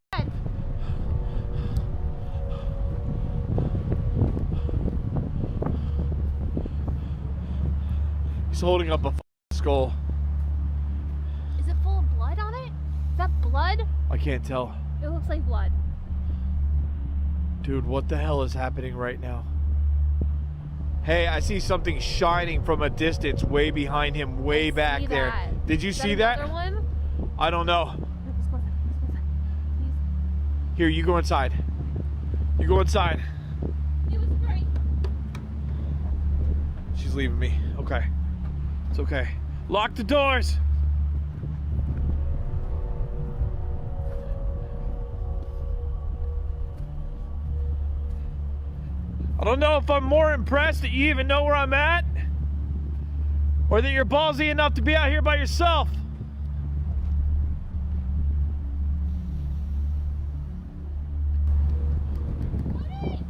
He's holding up a skull. Is it full of blood on it? Is that blood? I can't tell. It looks like blood. Dude, what the hell is happening right now? Hey, I see something shining from a distance way behind him, way back there. Did you see that? Another one? I don't know. Here, you go inside. You go inside. She's leaving me. Okay. It's okay. Lock the doors. I don't know if I'm more impressed that you even know where I'm at, or that you're ballsy enough to be out here by yourself.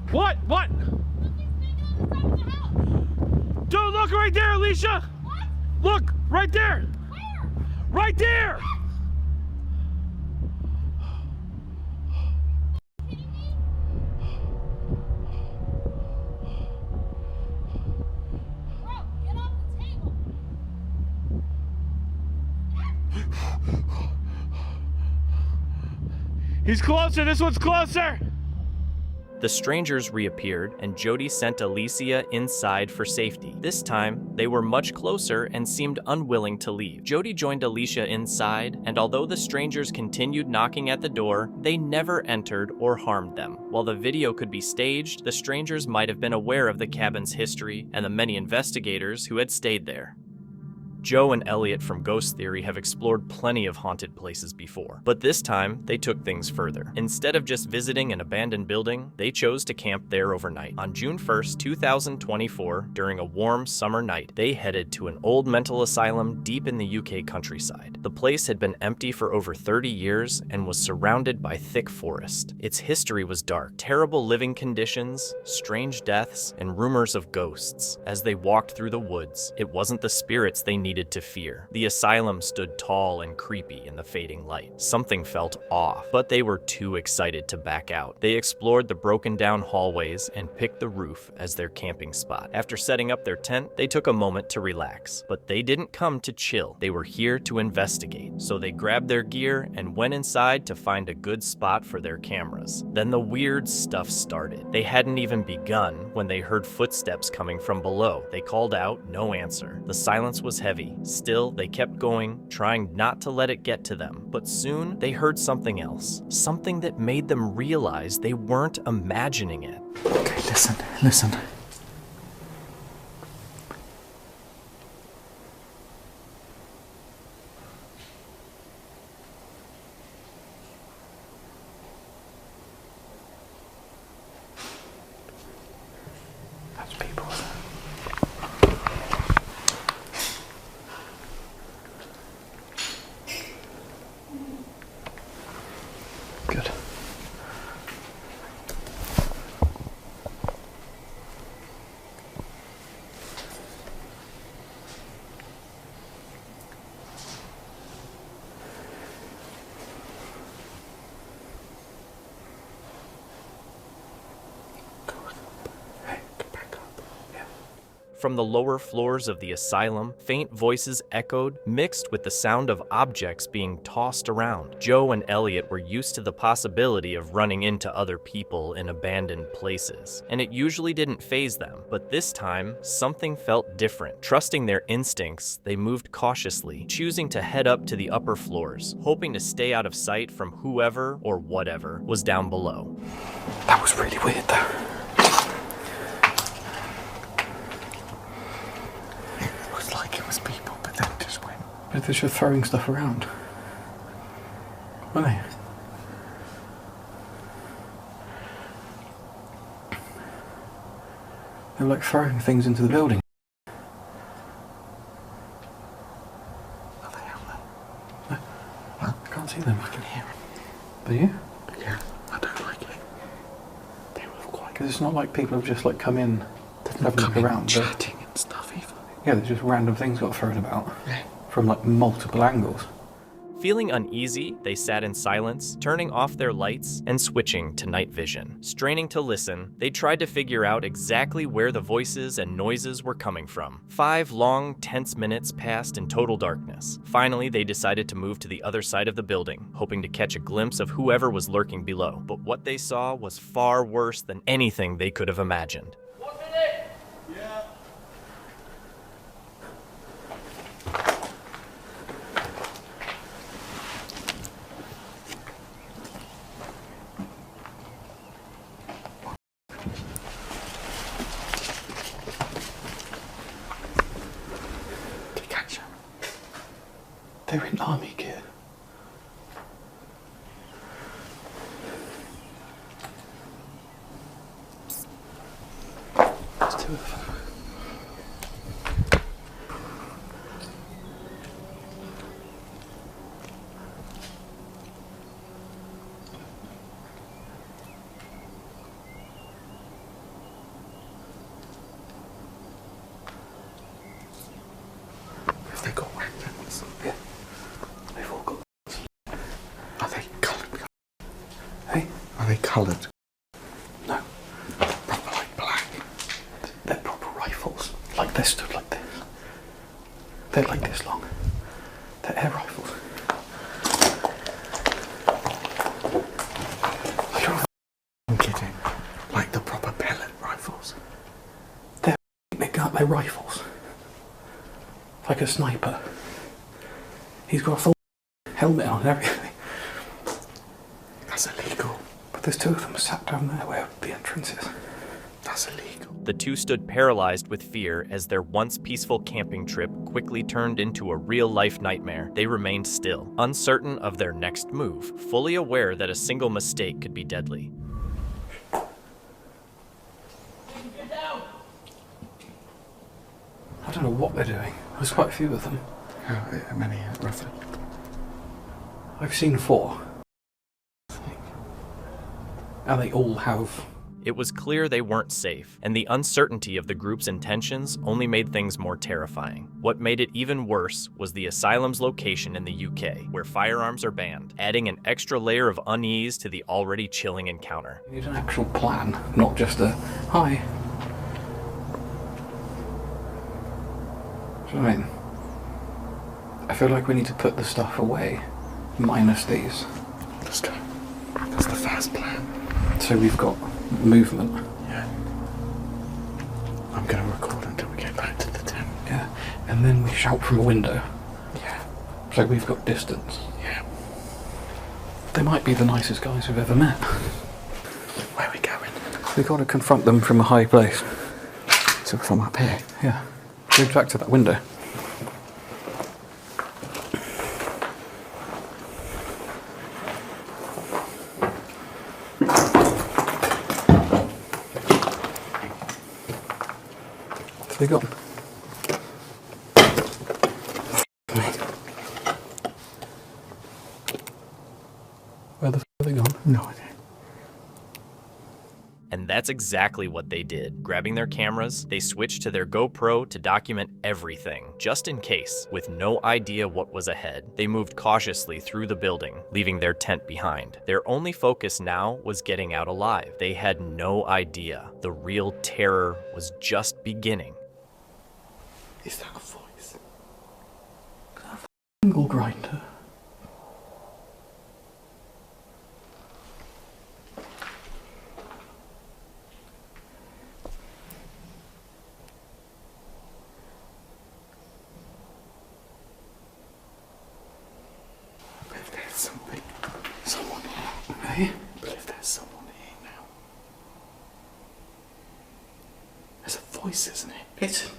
What? What? Dude, look right there, Alicia! What? Look, right there! Where? Right there! He's closer, this one's closer! The strangers reappeared, and Jody sent Alicia inside for safety. This time, they were much closer and seemed unwilling to leave. Jody joined Alicia inside, and although the strangers continued knocking at the door, they never entered or harmed them. While the video could be staged, the strangers might have been aware of the cabin's history and the many investigators who had stayed there. Joe and Elliot from Ghost Theory have explored plenty of haunted places before, but this time they took things further. Instead of just visiting an abandoned building, they chose to camp there overnight. On June 1st, 2024, during a warm summer night, they headed to an old mental asylum deep in the UK countryside. The place had been empty for over 30 years and was surrounded by thick forest. Its history was dark, terrible living conditions, strange deaths, and rumors of ghosts. As they walked through the woods, it wasn't the spirits they needed to fear. The asylum stood tall and creepy in the fading light. Something felt off, but they were too excited to back out. They explored the broken down hallways and picked the roof as their camping spot. After setting up their tent, they took a moment to relax, but they didn't come to chill. They were here to investigate. So they grabbed their gear and went inside to find a good spot for their cameras. Then the weird stuff started. They hadn't even begun when they heard footsteps coming from below. They called out, no answer. The silence was heavy. Still, they kept going, trying not to let it get to them. But soon, they heard something else. Something that made them realize they weren't imagining it. Okay, listen. That's people. Good. From the lower floors of the asylum, faint voices echoed, mixed with the sound of objects being tossed around. Joe and Elliot were used to the possibility of running into other people in abandoned places, and it usually didn't faze them. But this time, something felt different. Trusting their instincts, they moved cautiously, choosing to head up to the upper floors, hoping to stay out of sight from whoever or whatever was down below. That was really weird though. It was people, but then just went. But they're just throwing stuff around. Were they? They were like throwing things into the building. Are they out there? No, I can't see them. I can hear them. Do you? Yeah, I don't like it. They were quite. Because it's not like people have just like come in to have a look around. Chatting and stuff either. Yeah, there's just random things got thrown about from like multiple angles. Feeling uneasy, they sat in silence, turning off their lights and switching to night vision. Straining to listen, they tried to figure out exactly where the voices and noises were coming from. 5 long, tense minutes passed in total darkness. Finally, they decided to move to the other side of the building, hoping to catch a glimpse of whoever was lurking below. But what they saw was far worse than anything they could have imagined. 1 minute! Yeah. They're in army gear. There's two of them. Have they got weapons? Yeah. They've all got weapons. Are they coloured? Hey? Are they coloured? No. Proper like black. They're proper rifles. Like they're stood like this. They're like this long. They're air rifles. I'm kidding. Like the proper pellet rifles. They're rifles. Like a sniper. He's got a full helmet on and everything. That's illegal. But there's two of them sat down there where the entrance is. That's illegal. The two stood paralyzed with fear as their once peaceful camping trip quickly turned into a real-life nightmare. They remained still, uncertain of their next move, fully aware that a single mistake could be deadly. I don't know what they're doing. There's quite a few of them. How many, roughly? I've seen 4. And they all have... It was clear they weren't safe, and the uncertainty of the group's intentions only made things more terrifying. What made it even worse was the asylum's location in the UK, where firearms are banned, adding an extra layer of unease to the already chilling encounter. You need an actual plan, not just a, hi. Do you know what I mean? I feel like we need to put the stuff away, minus these. Let's go. That's the fast plan. So we've got movement. Yeah. I'm going to record until we get back to the tent. Yeah. And then we shout from a window. Yeah. So we've got distance. Yeah. They might be the nicest guys we've ever met. Where are we going? We've got to confront them from a high place. So from up here? Yeah. Go back to that window. They gone? Where the f are they gone? No idea. And that's exactly what they did. Grabbing their cameras, they switched to their GoPro to document everything, just in case. With no idea what was ahead, they moved cautiously through the building, leaving their tent behind. Their only focus now was getting out alive. They had no idea the real terror was just beginning. Is that a voice? Is that a angle grinder? If there's someone here, hey? But if there's someone here now, there's a voice, isn't it? It's.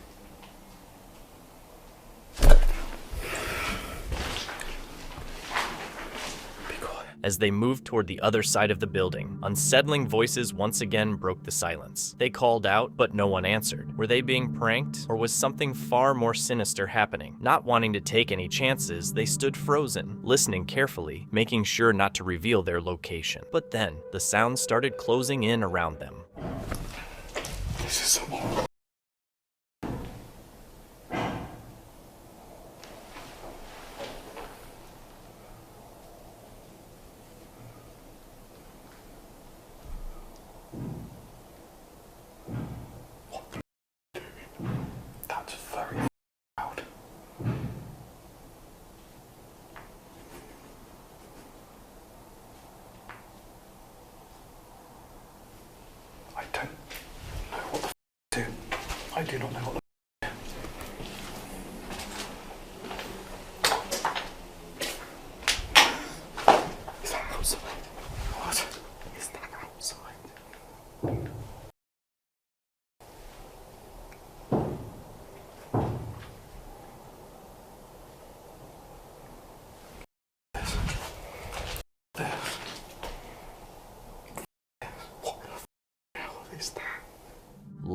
As they moved toward the other side of the building, unsettling voices once again broke the silence. They called out, but no one answered. Were they being pranked, or was something far more sinister happening? Not wanting to take any chances, they stood frozen, listening carefully, making sure not to reveal their location. But then, the sounds started closing in around them. This is someone. That's very loud. I don't know what the to do. I do not know what the Is that outside? What? Is that outside?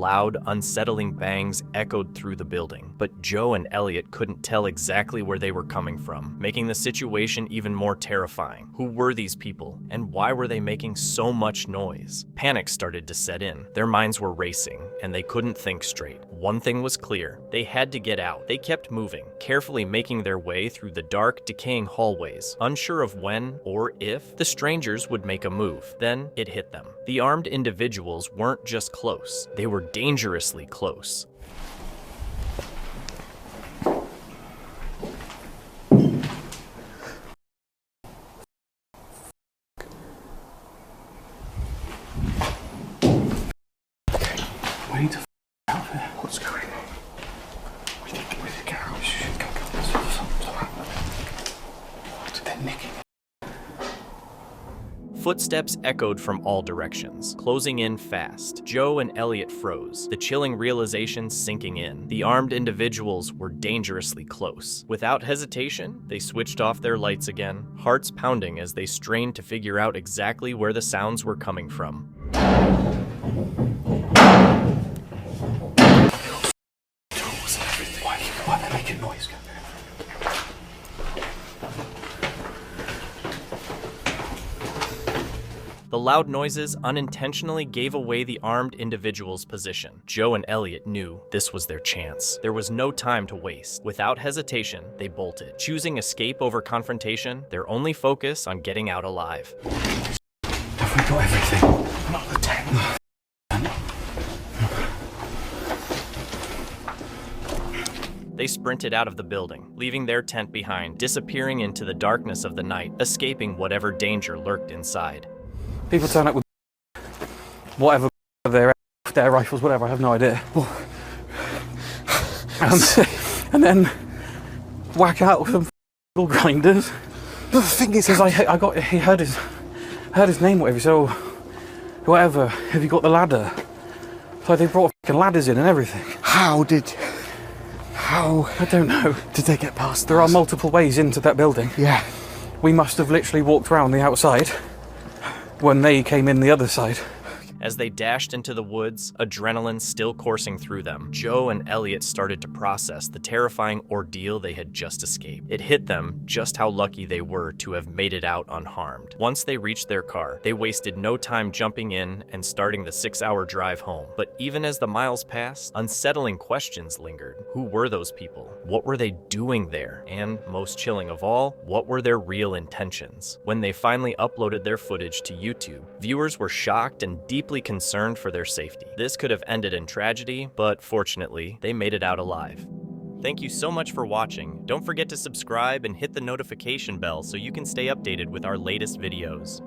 loud, unsettling bangs echoed through the building, but Joe and Elliot couldn't tell exactly where they were coming from, making the situation even more terrifying. Who were these people, and why were they making so much noise? Panic started to set in. Their minds were racing, and they couldn't think straight. One thing was clear: they had to get out. They kept moving, carefully making their way through the dark, decaying hallways, unsure of when or if the strangers would make a move. Then it hit them. The armed individuals weren't just close, they were dangerously close. We need to out of here. What's going on? We need to get out. We should go. What? They're nicking. Footsteps echoed from all directions, closing in fast. Joe and Elliot froze, the chilling realization sinking in. The armed individuals were dangerously close. Without hesitation, they switched off their lights again, hearts pounding as they strained to figure out exactly where the sounds were coming from. Why are they making noise? The loud noises unintentionally gave away the armed individual's position. Joe and Elliot knew this was their chance. There was no time to waste. Without hesitation, they bolted, choosing escape over confrontation, their only focus on getting out alive. Have we got everything? Not the tent. They sprinted out of the building, leaving their tent behind, disappearing into the darkness of the night, escaping whatever danger lurked inside. People turn up with whatever, their rifles, whatever, I have no idea. And then whack out with some grinders. The thing is, he heard his name, whatever, so whatever, have you got the ladder? So they brought fucking ladders in and everything. How? I don't know. Did they get past? There are multiple ways into that building. Yeah. We must have literally walked around the outside when they came in the other side. As they dashed into the woods, adrenaline still coursing through them, Joe and Elliot started to process the terrifying ordeal they had just escaped. It hit them just how lucky they were to have made it out unharmed. Once they reached their car, they wasted no time jumping in and starting the 6-hour drive home. But even as the miles passed, unsettling questions lingered. Who were those people? What were they doing there? And most chilling of all, what were their real intentions? When they finally uploaded their footage to YouTube, viewers were shocked and deeply concerned for their safety. This could have ended in tragedy, but fortunately, they made it out alive. Thank you so much for watching. Don't forget to subscribe and hit the notification bell so you can stay updated with our latest videos.